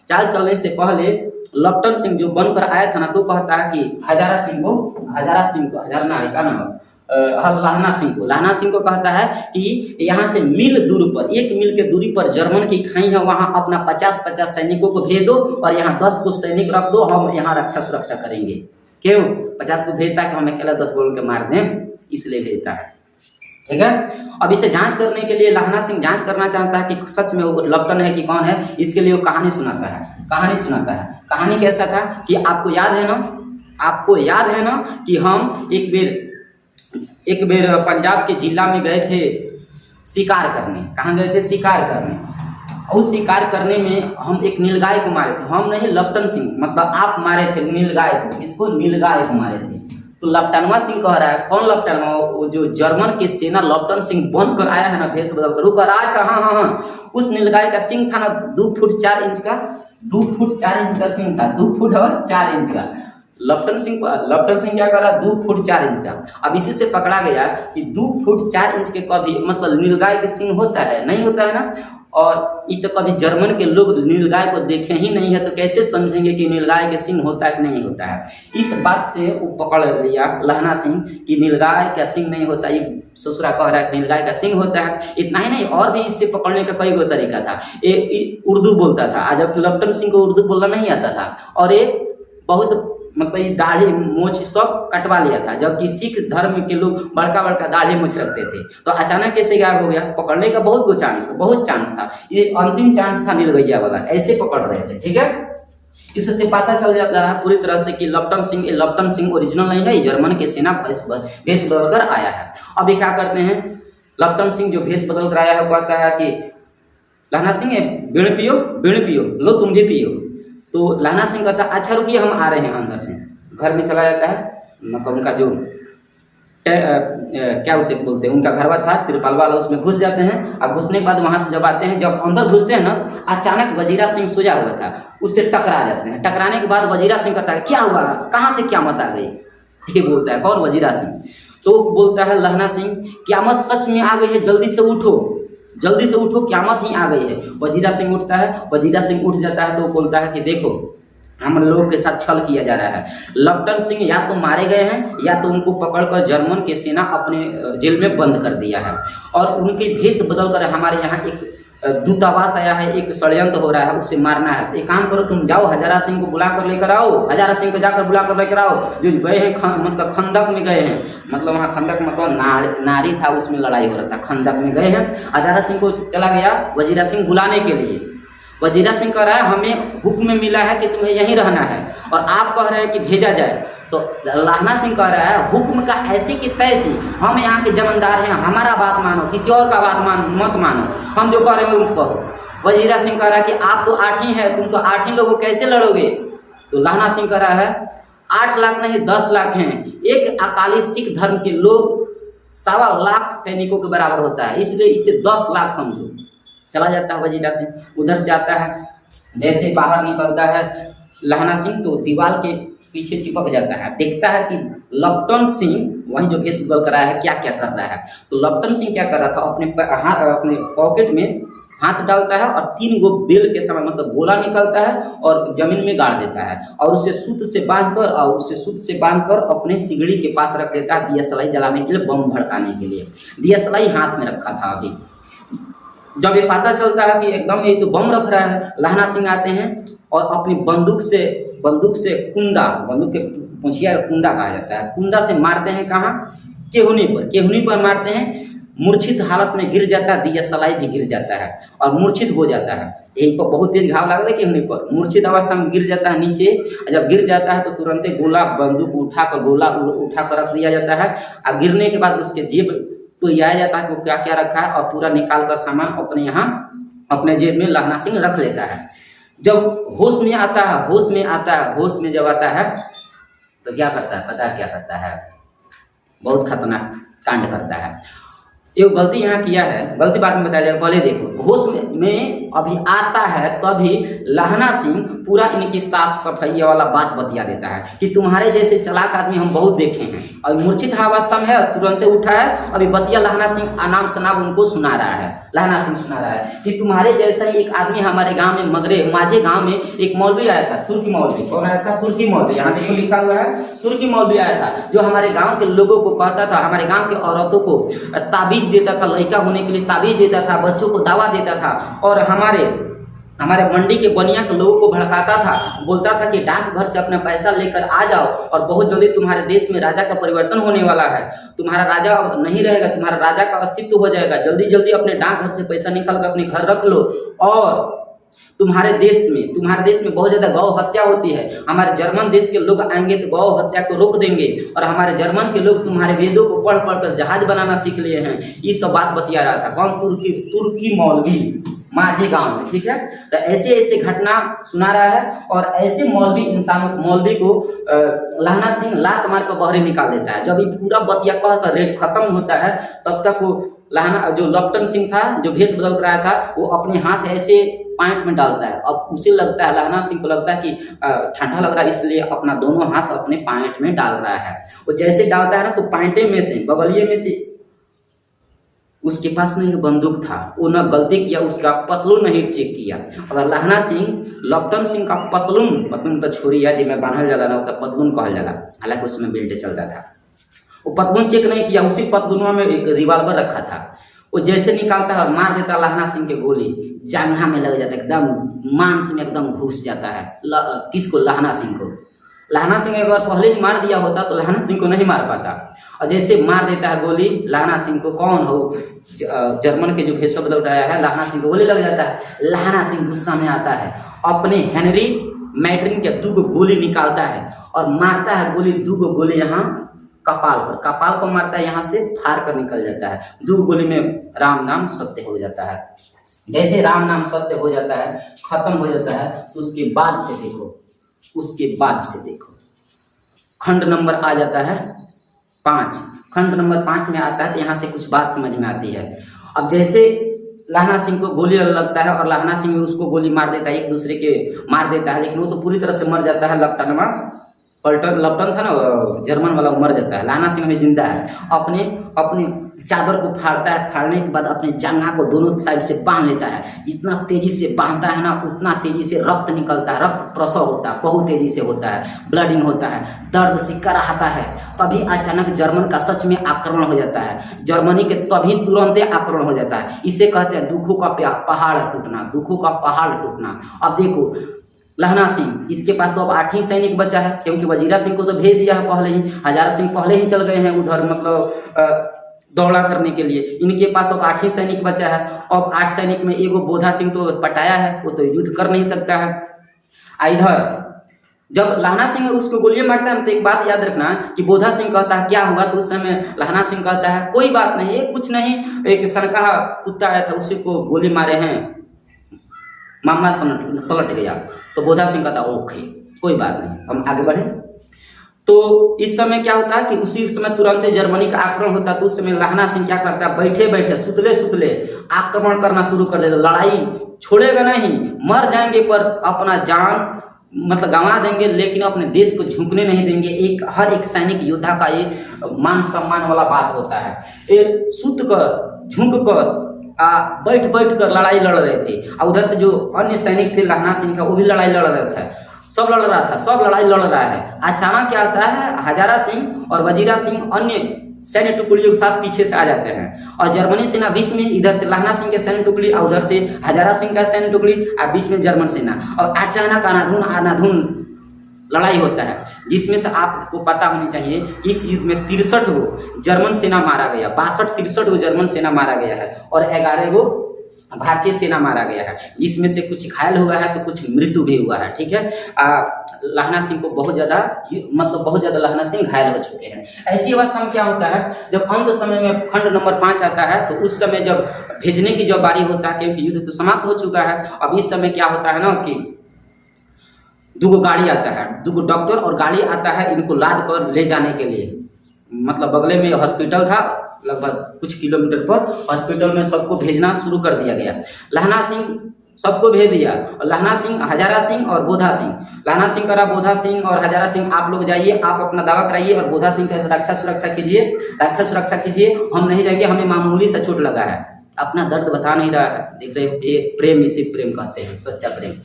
चाल चलने से पहले लपटन सिंह जो बनकर आया था ना, तो कहता है कि लहना सिंह को कहता है कि यहाँ से 1 मील के दूरी पर जर्मन की खाई है, वहां अपना 50 सैनिकों को भेज दो और यहाँ 10 को सैनिक रख दो, हम यहाँ रक्षा सुरक्षा करेंगे। क्यों 50 को भेजता है कि हम अकेला 10 बोल के मार दें, इसलिए भेजता है, ठीक है। अब इसे जांच करने के लिए लहना सिंह जांच करना चाहता है कि सच में वो लपटन है कि कौन है। इसके लिए वो कहानी सुनाता है। कहानी कैसा था कि आपको याद है ना कि हम एक बेर पंजाब के जिला में गए थे शिकार करने। कहाँ गए थे? शिकार करने। उस शिकार करने में हम एक नीलगाय को मारे थे। हम नहीं, लपटन सिंह, मतलब आप मारे थे नीलगाय को। इसको नीलगाय को मारे थे। तो लपटनवा सिंह कह रहा है, कौन लपटनवा? वो जो जर्मन की सेना लपटन सिंह बनकर आया है ना, भेष बदल कर। वो कह रहा अच्छा हाँ, उस नीलगाय का सिंह था ना 2 फुट 4 इंच का, 2 फुट 4 इंच का सिंह था, 2 फुट और 4 इंच का। लपटन सिंह क्या कर रहा? 2 फुट 4 इंच का। अब इसी से पकड़ा गया कि 2 फुट 4 इंच के कभी मतलब नीलगाय के सिंह होता है, नहीं होता है ना। और ये तो कभी जर्मन के लोग नीलगाय को देखे ही नहीं है, तो कैसे समझेंगे कि नीलगाय के सिंह होता है कि नहीं होता है। इस बात से वो पकड़ लिया लहना सिंह कि नीलगाय का सिंह नहीं होता, ये ससुरा कह रहा है कि नीलगाय का सिंह होता है। इतना ही नहीं, और भी इससे पकड़ने का कई गो तरीका था। उर्दू बोलता था, जबकि लपटन सिंह को उर्दू बोलना नहीं आता था, और ये बहुत मतलब दाढ़ी मोछ सब कटवा लिया था, जबकि सिख धर्म के लोग बड़का दाढ़ी मोछ रखते थे। तो अचानक कैसे गायब हो गया? पकड़ने का बहुत चांस था। ये अंतिम चांस था नीलगैया वाला, ऐसे पकड़ रहे थे, ठीक है। इससे पता चल जाता है पूरी तरह से कि लपटन सिंह ओरिजिनल नहीं है, जर्मन की सेना भेष बदल कर आया है। अब ये क्या करते हैं, लपटन सिंह जो भेष बदल कर आया है वो कहता है कि लहना सिंह बीड़ पियो, बीड़ पियो, लो तुम भी पियो। तो लहना सिंह कहता है अच्छा रुकिए हम आ रहे हैं। अंदर से घर में चला जाता है, मतलब उनका जो क्या उसे बोलते हैं, उनका घरवा था तिरपाल वाला, उसमें घुस जाते हैं। और घुसने के बाद वहाँ से जब आते हैं, जब अंदर घुसते हैं ना, अचानक वजीरा सिंह सोया हुआ था, उससे टकरा जाते हैं। टकराने के बाद वजीरा सिंह कहता है क्या हुआ, कहाँ से क्यामत आ गई? ये बोलता है कौन? वजीरा सिंह। तो बोलता है लहना सिंह क्यामत सच में आ गई है, जल्दी से उठो, जल्दी से उठो, क्यामत ही आ गई है। वजीरा सिंह उठता है, वजीरा सिंह उठ जाता है तो बोलता है कि देखो हम लोग के साथ छल किया जा रहा है। लपटन सिंह या तो मारे गए हैं या तो उनको पकड़कर जर्मन की सेना अपने जेल में बंद कर दिया है, और उनके भेष बदल कर हमारे यहाँ एक दूतावास आया है, एक षड्यंत्र हो रहा है, उसे मारना है। एक काम करो, तुम जाओ हजारा सिंह को बुला कर लेकर आओ, हजारा सिंह को जाकर बुला कर लेकर आओ, जो गए हैं मतलब खंदक में गए हैं, मतलब वहाँ खंदक मतलब नारी था, उसमें लड़ाई हो रहा था, खंदक में गए हैं। हजारा सिंह को चला गया वजीरा सिंह बुलाने के लिए। वजीरा सिंह कह रहा है हमें हुक्म मिला है कि तुम्हें यहीं रहना है, और आप कह रहे हैं कि भेजा जाए। तो लहना सिंह कह रहा है हुक्म का ऐसी कि तैसी, हम यहाँ के जमींदार हैं, हमारा बात मानो, किसी और का बात मत मानो, हम जो कह रहे हैं वो कहो। वजीरा सिंह कह रहा है कि आप तो 8 ही हैं, तुम तो 8 ही लोगों कैसे लड़ोगे? तो लहना सिंह कह रहा है 8 लाख नहीं 10 लाख हैं, एक अकाली सिख धर्म के लोग 1.25 लाख सैनिकों के बराबर होता है, इसलिए इसे 10 लाख समझो। चला जाता है वजीरा सिंह। उधर से आता है, जैसे बाहर निकलता है लहना सिंह तो दीवार के पीछे चिपक जाता है, देखता है कि लपटन सिंह वही जो भेष बदल कर रहा है क्या क्या कर रहा है। तो लपटन सिंह क्या कर रहा था, अपने पॉकेट में हाथ डालता है और 3 गो बेल के समान मतलब गोला निकलता है और जमीन में गाड़ देता है, और उसे सूत से बांधकर अपने सिगड़ी के पास रख देता है, दिया सलाई जलाने के लिए, बम भड़काने के लिए। दिया सलाई हाथ में रखा था। अभी जब ये पता चलता है कि एकदम ये तो बम रख रहा है, लहना सिंह आते हैं और अपनी बंदूक से कुंदा, बंदूक के पूंछिया कुंदा कहा जाता है, कुंदा से मारते हैं। कहाँ? केहुनी पर मारते हैं। मूर्छित हालत में गिर जाता है, दिया सलाई भी गिर जाता है और मूर्छित हो जाता है। यही पर बहुत तेज घाव लग रहा है केहुनी पर, मूर्छित अवस्था में गिर जाता है नीचे। जब गिर जाता है तो तुरंत बंदूक उठाकर रख दिया जाता है, और गिरने के बाद उसके जेब तो यह आ जाता है कि वो क्या क्या रखा है, और पूरा निकाल कर सामान अपने जेब में लहना सिंह रख लेता है। जब होश में जब आता है तो क्या करता है पता है क्या करता है? बहुत खतरनाक कांड करता है। एक गलती यहाँ किया है, गलती बाद में बताया जाएगा, पहले देखो। होश में अभी आता है तभी लहना सिंह पूरा इनकी साफ सफाई वाला बात बतिया देता है कि तुम्हारे जैसे चालाक आदमी हम बहुत देखे हैं, और मूर्छित अवस्था में है, तुरंत उठा है। अभी बतिया लहना सिंह अनाम शनाब उनको सुना रहा है। लहना सिंह सुना रहा है कि तुम्हारे जैसा ही एक आदमी हमारे गाँव में माझे गाँव में एक मौलवी आया था, तुर्की मौलवी। कौन आया था? तुर्की मौलवी। यहाँ देखो लिखा हुआ है, तुर्की मौलवी आया था, जो हमारे गाँव के लोगों को कहता था, हमारे गाँव के औरतों को ताबीज देता था, लड़का होने के लिए ताबीज देता था, बच्चों को दावा देता था, और हमारे मंडी के बनिया के लोगों को भड़काता था। बोलता था कि डाकघर से अपना पैसा लेकर आ जाओ, और बहुत जल्दी तुम्हारे देश में राजा का परिवर्तन होने वाला है, तुम्हारा राजा अब नहीं रहेगा, तुम्हारा राजा का अस्तित्व हो जाएगा, जल्दी जल्दी अपने डाकघर से पैसा निकाल कर अपने घर रख लो, और तुम्हारे देश में बहुत ज़्यादा गौ हत्या होती है, हमारे जर्मन देश के लोग आएंगे तो गौ हत्या को रोक देंगे, और हमारे जर्मन के लोग तुम्हारे वेदों को पढ़ कर जहाज बनाना सीख लिए हैं। ये सब बात बतिया रहा था। कौन? तुर्की मौलवी, माझे गांव में। ठीक है, तो ऐसे घटना सुना रहा है, और ऐसे मौलवी को लहना सिंह लात मार कर बहरे निकाल देता है। जब ये पूरा बतिया कर रेड खत्म होता है, तब तक वो जो लपटन सिंह था, जो भेष बदल रहा था, वो अपने हाथ ऐसे पैंट में डालता है। अब उसे लगता है, लहना सिंह को लगता है कि ठंडा लग रहा है, इसलिए अपना दोनों हाथ अपने पैंट में डाल रहा है। वो जैसे डालता है ना, तो पैंटे में से, बगलिए में से, उसके पास में एक बंदूक था, वो न गलती किया, उसका पतलून नहीं चेक किया। अगर लहना सिंह लपटन सिंह का पतलून तो छोड़िया जी में बांधल जाला ना, उसका पतलून कहल जाला, हालांकि उसमें बेल्ट चलता था, वो पतलून चेक नहीं किया, उसी पतलूनवा में एक रिवाल्वर रखा था। वो जैसे निकालता है और मार देता लहना सिंह के गोली, जांघा में लग जाता है, एकदम मांस में एकदम घुस जाता है। किसको? लहना सिंह को। लहना सिंह एक बार पहले ही मार दिया होता तो लहना सिंह को नहीं मार पाता, और जैसे मार देता है गोली लहना सिंह को, कौन हो? जर्मन के जो भेष बदल रहा है, लहना सिंह को गोली लग जाता है। लहना सिंह गुस्सा में आता है, अपने हेनरी मैट्रिन के 2 गोली निकालता है और मारता है गोली, 2 गोली यहाँ कपाल पर मारता है, यहाँ से फाड़ कर निकल जाता है। 2 गोली में राम नाम सत्य हो जाता है। जैसे राम नाम सत्य हो जाता है, खत्म हो जाता है, तो उसके बाद से देखो खंड नंबर आ जाता है 5। खंड नंबर 5 में आता है तो यहाँ से कुछ बात समझ में आती है। अब जैसे लहना सिंह को गोली लगता है और लहना सिंह उसको गोली मार देता है, एक दूसरे के मार देता है, लेकिन वो तो पूरी तरह से मर जाता है। लपटन था ना जर्मन वाला, मर जाता है। लहना सिंह में जिंदा है। अपने चादर को फाड़ता है, फाड़ने के बाद अपने जंघा को दोनों साइड से बांध लेता है। जितना तेजी से बांधता है ना, उतना तेजी से रक्त निकलता है, रक्त प्रसव होता है, बहुत तेजी से होता है, ब्लडिंग होता है, दर्द सिक्का आता है। तभी अचानक जर्मन का सच में आक्रमण हो जाता है। जर्मनी के तभी तुरंत आक्रमण हो जाता है। इसे कहते हैं दुखों का पहाड़ टूटना। अब देखो लहना सिंह, इसके पास तो अब 8 ही सैनिक बचा है, क्योंकि वजीरा सिंह को तो भेज दिया है पहले ही। हजारा सिंह पहले ही चल गए हैं उधर, मतलब दौड़ा करने के लिए। इनके पास अब 8 ही सैनिक बचा है। अब 8 सैनिक में एगो बोधा सिंह तो पटाया है, वो तो युद्ध कर नहीं सकता है। इधर जब लहना सिंह उसको गोलियां मारता है तो एक बात याद रखना कि बोधा सिंह कहता है क्या हुआ, तो उस समय लहना सिंह कहता है कोई बात नहीं, ये कुछ नहीं, एक सनका कुत्ता आया था, उसी को गोली मारे हैं, मामला सलट गया। तो बोधा सिंह कहता ओके कोई बात नहीं, हम आगे बढ़े। तो इस समय क्या होता है कि उसी समय तुरंत जर्मनी का आक्रमण होता है। तो उस समय लहना सिंह क्या करता है, बैठे बैठे सुतले आक्रमण करना शुरू कर देता। लड़ाई छोड़ेगा नहीं, मर जाएंगे पर अपना जान मतलब गंवा देंगे, लेकिन अपने देश को झुकने नहीं देंगे। हर एक सैनिक योद्धा का ये मान सम्मान वाला बात होता है। ये सुत कर झुक कर बैठ कर लड़ाई लड़ रहे थे। और उधर से जो अन्य सैनिक थे लहना सिंह का, वो भी लड़ाई लड़ रहे थे, सब लड़ाई लड़ रहा है। अचानक क्या होता है, हजारा सिंह और वजीरा सिंह अन्य सैन्य टुकड़ियों के साथ पीछे से आ जाते हैं और जर्मनी सेना बीच में, इधर से लहना सिंह के सैन्य टुकड़ी और उधर से हजारा सिंह का सैन्य टुकड़ी और बीच में जर्मन सेना। और अचानक अनाधुन लड़ाई होता है, जिसमें से आपको पता होनी चाहिए इस युद्ध में 63 गो जर्मन सेना मारा गया, 63 गो जर्मन सेना मारा गया है और 11 गो भारतीय सेना मारा गया है, जिसमें से कुछ घायल हुआ है तो कुछ मृत्यु भी हुआ है। ठीक है, लहना सिंह को बहुत ज्यादा लहना सिंह घायल हो चुके हैं। ऐसी अवस्था में क्या होता है, जब अंत समय में खंड नंबर 5 आता है तो उस समय जब भेजने की जो बारी होता है, क्योंकि युद्ध तो समाप्त हो चुका है, अब इस समय क्या होता है ना कि 2 गाड़ी आता है, 2 डॉक्टर और गाड़ी आता है इनको लाद कर ले जाने के लिए। मतलब बगले में हॉस्पिटल था, लगभग कुछ किलोमीटर पर हॉस्पिटल में सबको भेजना शुरू कर दिया गया। लहना सिंह सबको भेज दिया और लहना सिंह, हजारा सिंह और बोधा सिंह, लहना सिंह करा, बोधा सिंह और हजारा सिंह आप लोग जाइए, आप अपना दावा कराइए और बोधा सिंह का रक्षा सुरक्षा कीजिए, हम नहीं जाएंगे, हमें मामूली सा चोट लगा है, अपना दर्द बता नहीं रहा है। देख रहे प्रेम, इसे प्रेम कहते हैं, सच्चा प्रेम।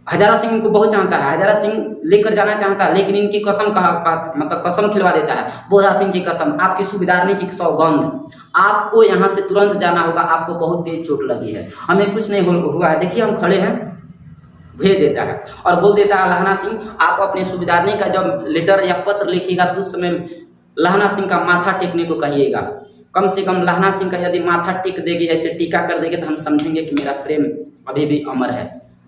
हजारा सिंह इनको बहुत चाहता है, हजारा सिंह लेकर जाना चाहता है, लेकिन इनकी कसम कसम खिलवा देता है। बोधा सिंह की कसम, आपकी सूबेदारनी की सौगंध, आपको यहाँ से तुरंत जाना होगा, आपको बहुत तेज चोट लगी है, हमें कुछ नहीं हुआ है, देखिए हम खड़े हैं, भेज देता है और बोल देता है लहना सिंह आप अपने सूबेदारनी का जब लेटर या पत्र लिखिएगा तो उस समय लहना सिंह का माथा टेकने को कहिएगा। कम से कम लहना सिंह का यदि माथा टेक देगी, ऐसे टीका कर देगी, तो हम समझेंगे कि मेरा प्रेम अभी भी अमर है।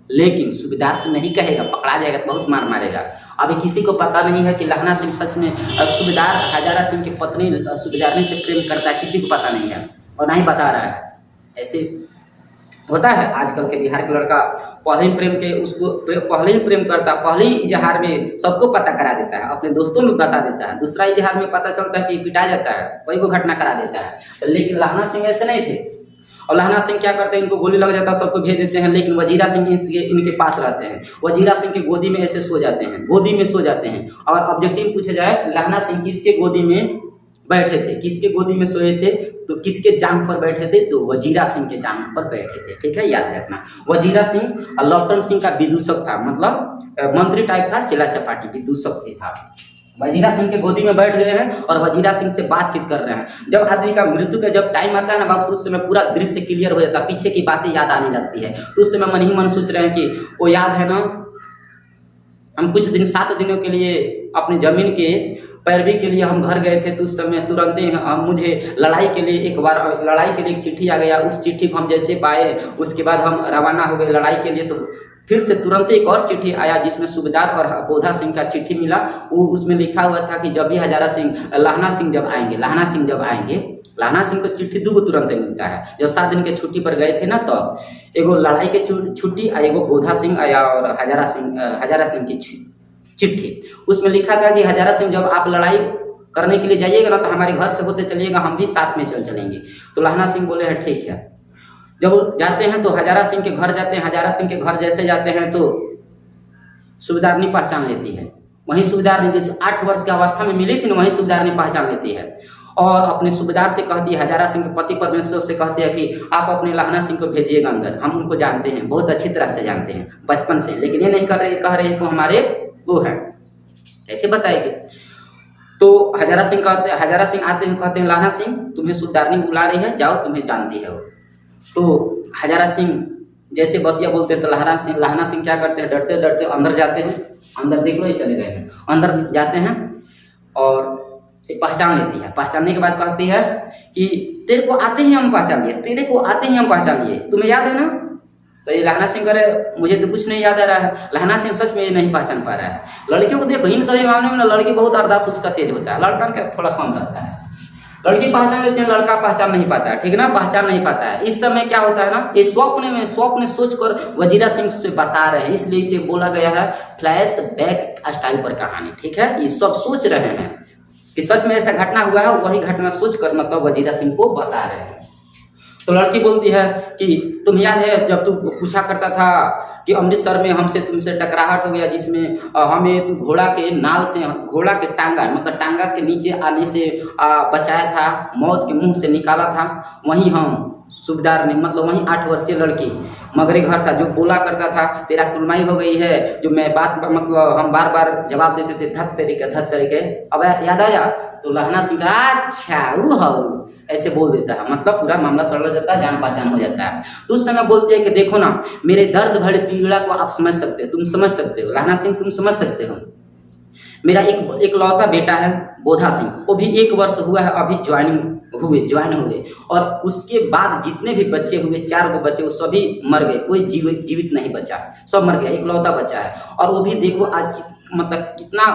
लेकिन सूबेदार से नहीं कहेगा, पकड़ा जाएगा तो बहुत मार मारेगा। अभी किसी को पता नहीं है कि लहना सिंह सच में सूबेदार हजारा सिंह की पत्नी सूबेदारनी से प्रेम करता है, किसी को पता नहीं है और ना ही बता रहा है। ऐसे होता है आजकल के बिहार के लड़का पहले ही प्रेम करता, पहले ही इजहार में सबको पता करा देता है, अपने दोस्तों में बता देता है, दूसरा इजहार में पता चलता है कि पिटा जाता है, कोई को घटना करा देता है। लेकिन लहना सिंह ऐसे नहीं थे और लहना सिंह क्या करते हैं, इनको गोली लग जाता है, सबको भेज देते हैं, लेकिन वजीरा सिंह इनके पास रहते हैं। वजीरा सिंह की गोदी में ऐसे सो जाते हैं, और ऑब्जेक्टिव पूछा जाए लहना सिंह किसके गोदी में बैठे थे, किसके गोदी में सोए थे, तो किसके जांघ पर बैठे थे, तो वजीरा सिंह के जांघ पर बैठे थे। ठीक है, याद रखना। वजीरा सिंह लॉकटन सिंह का विदूषक था, मतलब मंत्री टाइप था, चेला चपाटी विदूषक था। वजीरा सिंह के गोदी में बैठ गए हैं और वजीरा सिंह से बातचीत कर रहे हैं। जब आदमी का मृत्यु का जब टाइम आता है ना, उस समय पूरा दृश्य क्लियर हो जाता है, पीछे की बातें याद आने लगती है। तो उस समय मन ही मन सोच रहे हैं कि वो याद है ना, हम कुछ दिन 7 दिनों के लिए अपनी जमीन के पैरवी के लिए हम घर गए थे, तो उस समय तुरंत ही मुझे लड़ाई के लिए एक चिट्ठी आ गया। उस चिट्ठी को हम जैसे पाए, उसके बाद हम रवाना हो गए लड़ाई के लिए। तो फिर से तुरंत एक और चिट्ठी आया जिसमें सूबेदार और बोधा सिंह का चिट्ठी मिला। वो उसमें लिखा हुआ था कि जब भी लहना सिंह जब आएंगे, लहना सिंह को चिट्ठी दो तुरंत मिलता है। जब 7 दिन के छुट्टी पर गए थे ना, तो एगो लड़ाई के छुट्टी और एगो बोधा सिंह आया और हजारा सिंह की चिट्ठी। उसमें लिखा था कि हजारा सिंह जब आप लड़ाई करने के लिए जाइएगा ना, तो हमारे घर से होते चलिएगा, हम भी साथ में चलेंगे। तो लहना सिंह बोले हैं ठीक है। जब जाते हैं तो हजारा सिंह के घर जाते हैं। हजारा सिंह के घर जैसे जाते हैं तो सूबेदारनी पहचान लेती है। वहीं सूबेदारनी जिस 8 वर्ष की अवस्था में मिली थी ना, वहीं सूबेदारनी पहचान लेती है और अपने सूबेदार से कहती है, हजारा सिंह के पति परमेश्वर से कहती है कि आप अपने लहना सिंह को भेजिएगा अंदर, हम उनको जानते हैं, बहुत अच्छी तरह से जानते हैं बचपन से, लेकिन ये नहीं कह रहे हैं कि हमारे वो है, कैसे बताएंगे। तो हजारा सिंह आते हैं, कहते हैं लहना सिंह तुम्हें सूबेदारनी बुला रही है, जाओ, तुम्हें जानती है वो। तो हजारा सिंह जैसे बतिया बोलते हैं तो लहना सिंह क्या करते हैं, डरते डरते अंदर जाते हैं। अंदर देख लो, ये चले गए हैं। अंदर जाते हैं और पहचान लेती है। पहचानने के बाद कहती है कि तेरे को आते ही हम पहचान लिए, तुम्हें याद है ना। तो ये लहना सिंह करे मुझे तो कुछ नहीं याद आ रहा है। लहना सिंह सच में ये नहीं पहचान पा रहा है। लड़कियों को देखो, इन सभी मामलों में ना लड़की बहुत अरदास उसका तेज होता है, लड़का का थोड़ा कम रहता है। लड़की पहचान लेती है, लड़का पहचान नहीं पाता है, ठीक ना, पहचान नहीं पाता है। इस समय क्या होता है ना, ये स्वप्न सोचकर वजीरा सिंह से बता रहे हैं, इसलिए इसे बोला गया है फ्लैश बैक स्टाइल पर कहानी, ठीक है। ये सब सोच रहे हैं कि सच में ऐसा घटना हुआ है, वही घटना सोचकर मतलब वजीरा सिंह को बता रहे हैं। तो लड़की बोलती है कि तुम्हें याद है जब तू पूछा करता था कि अमृतसर में तुमसे टकराहट हो गया, जिसमें हमें तू घोड़ा के टांगा के नीचे आने से बचाया था, मौत के मुंह से निकाला था। वहीं हम सूबेदार ने, मतलब वहीं 8 वर्षीय लड़की मगरे घर था जो बोला करता था तेरा कुलमाई हो गई है, जो मैं बात मतलब हम बार बार जवाब देते थे धत तरीके। अब याद आया तो लहना सिंह अच्छा वो ऐसे बोल देता है, मतलब पूरा मामला सरल जाता है, जान पहचान हो जाता है। तो उस समय बोलते हैं कि देखो ना, मेरे दर्द भरे पीड़ा को आप समझ सकते हो, तुम समझ सकते हो लहना सिंह, तुम समझ सकते हो। मेरा एक लौता बेटा है बोधा सिंह, वो भी 1 वर्ष हुआ है, अभी ज्वाइन हुए और उसके बाद जितने भी बच्चे हुए 4 बच्चे वो सभी मर गए, कोई जीवित नहीं बचा, सब मर गया, एक लौता बचा है। और वो भी देखो आज मतलब कितना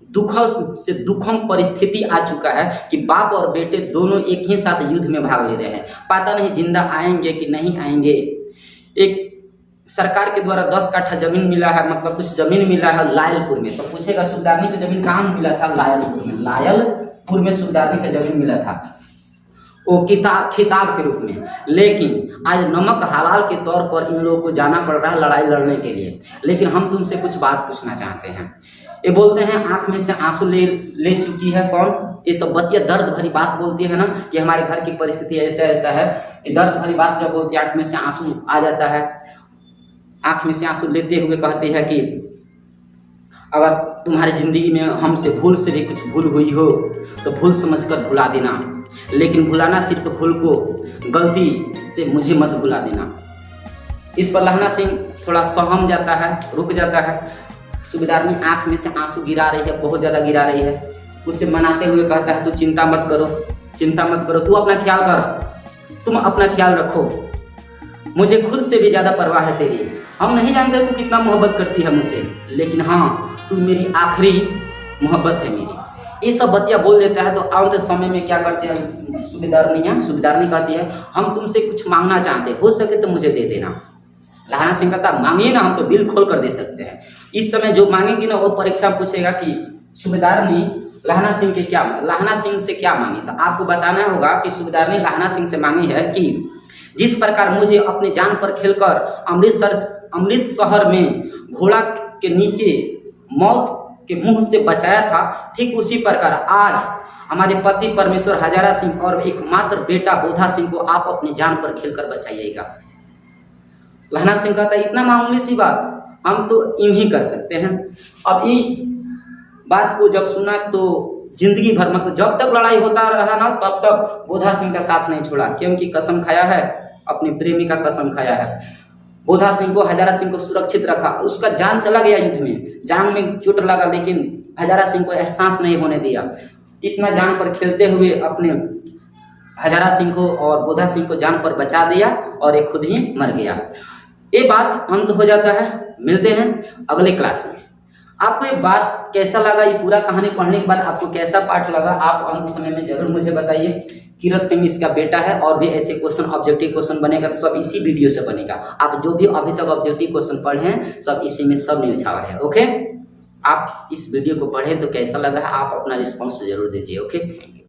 दुखम परिस्थिति आ चुका है कि बाप और बेटे दोनों एक ही साथ युद्ध में भाग ले रहे हैं, पता नहीं जिंदा आएंगे कि नहीं आएंगे। एक सरकार के द्वारा 10 काठा जमीन मिला है, मतलब कुछ जमीन मिला है लायलपुर में। तो पूछेगा सूबेदारनी की जमीन कहाँ मिला था? लायलपुर में सूबेदारनी का जमीन मिला था, वो खिताब के रूप में। लेकिन आज नमक हलाल के तौर पर इन लोगों को जाना पड़ रहा है लड़ाई लड़ने के लिए। लेकिन हम तुमसे कुछ बात पूछना चाहते हैं। ये बोलते हैं आंख में से आंसू ले चुकी है कौन? ये सब बतिया दर्द भरी बात बोलती है ना कि हमारे घर की परिस्थिति ऐसा है। ये दर्द भरी बात जब बोलती है आंख में से आंसू आ जाता है। आंख में से आंसू लेते हुए कहती है कि अगर तुम्हारी जिंदगी में हमसे भूल से भी कुछ भूल हुई हो तो भूल समझकर भुला देना, लेकिन भुलाना सिर्फ भूल को, गलती से मुझे मत भुला देना। इस पर लहना सिंह थोड़ा सहम जाता है, रुक जाता है। सूबेदारनी आंख में से आंसू गिरा रही है, बहुत ज़्यादा गिरा रही है। उससे मनाते हुए कहता है तू चिंता मत करो, तू अपना ख्याल कर, तुम अपना ख्याल रखो, मुझे खुद से भी ज़्यादा परवाह है तेरी। हम नहीं जानते तू कितना मोहब्बत करती है मुझसे, लेकिन हाँ तू मेरी आखिरी मोहब्बत है मेरी। ये सब बतिया बोल देता है। तो अंत समय में क्या करते हैं सूबेदारनी कहती है हम तुमसे कुछ मांगना चाहते, हो सके तो मुझे दे देना। लहना सिंह कहता मांगिए ना, हम तो दिल खोल कर दे सकते हैं। इस समय जो मांगेंगे ना वो परीक्षा में पूछेगा कि सूबेदारनी लहना सिंह से क्या मांगी। तो आपको बताना होगा कि सूबेदारनी लहना सिंह से मांगी है कि जिस प्रकार मुझे अपने जान पर खेलकर अमृत शहर में घोड़ा के नीचे मौत के मुंह से बचाया था, ठीक उसी प्रकार आज हमारे पति परमेश्वर हजारा सिंह और एकमात्र बेटा बोधा सिंह को आप अपनी जान पर खेलकर बचाइएगा। लहना सिंह कहता है इतना मामूली सी बात हम तो यूं ही कर सकते हैं। अब इस बात को जब सुना तो जिंदगी भर मतलब जब तक लड़ाई होता रहा ना तब तक बोधा सिंह का साथ नहीं छोड़ा, क्योंकि कसम खाया है, अपनी प्रेमी का कसम खाया है। बोधा सिंह को हजारा सिंह को सुरक्षित रखा। उसका जान चला गया युद्ध में, जान में चोट लगा, लेकिन हजारा सिंह को एहसास नहीं होने दिया। इतना जान पर खेलते हुए अपने हजारा सिंह को और बोधा सिंह को जान पर बचा दिया और एक खुद ही मर गया। ये बात अंत हो जाता है। मिलते हैं अगले क्लास में। आपको ये बात कैसा लगा, ये पूरा कहानी पढ़ने के बाद आपको कैसा पाठ लगा, आप अंत समय में जरूर मुझे बताइए। कीरत सिंह इसका बेटा है और भी ऐसे क्वेश्चन ऑब्जेक्टिव क्वेश्चन बनेगा तो सब इसी वीडियो से बनेगा। आप जो भी अभी तक ऑब्जेक्टिव क्वेश्चन पढ़े हैं सब इसी में, सब न्यूज़ है। ओके, आप इस वीडियो को पढ़े तो कैसा लगा आप अपना रिस्पॉन्स जरूर दीजिए। Okay, thank you.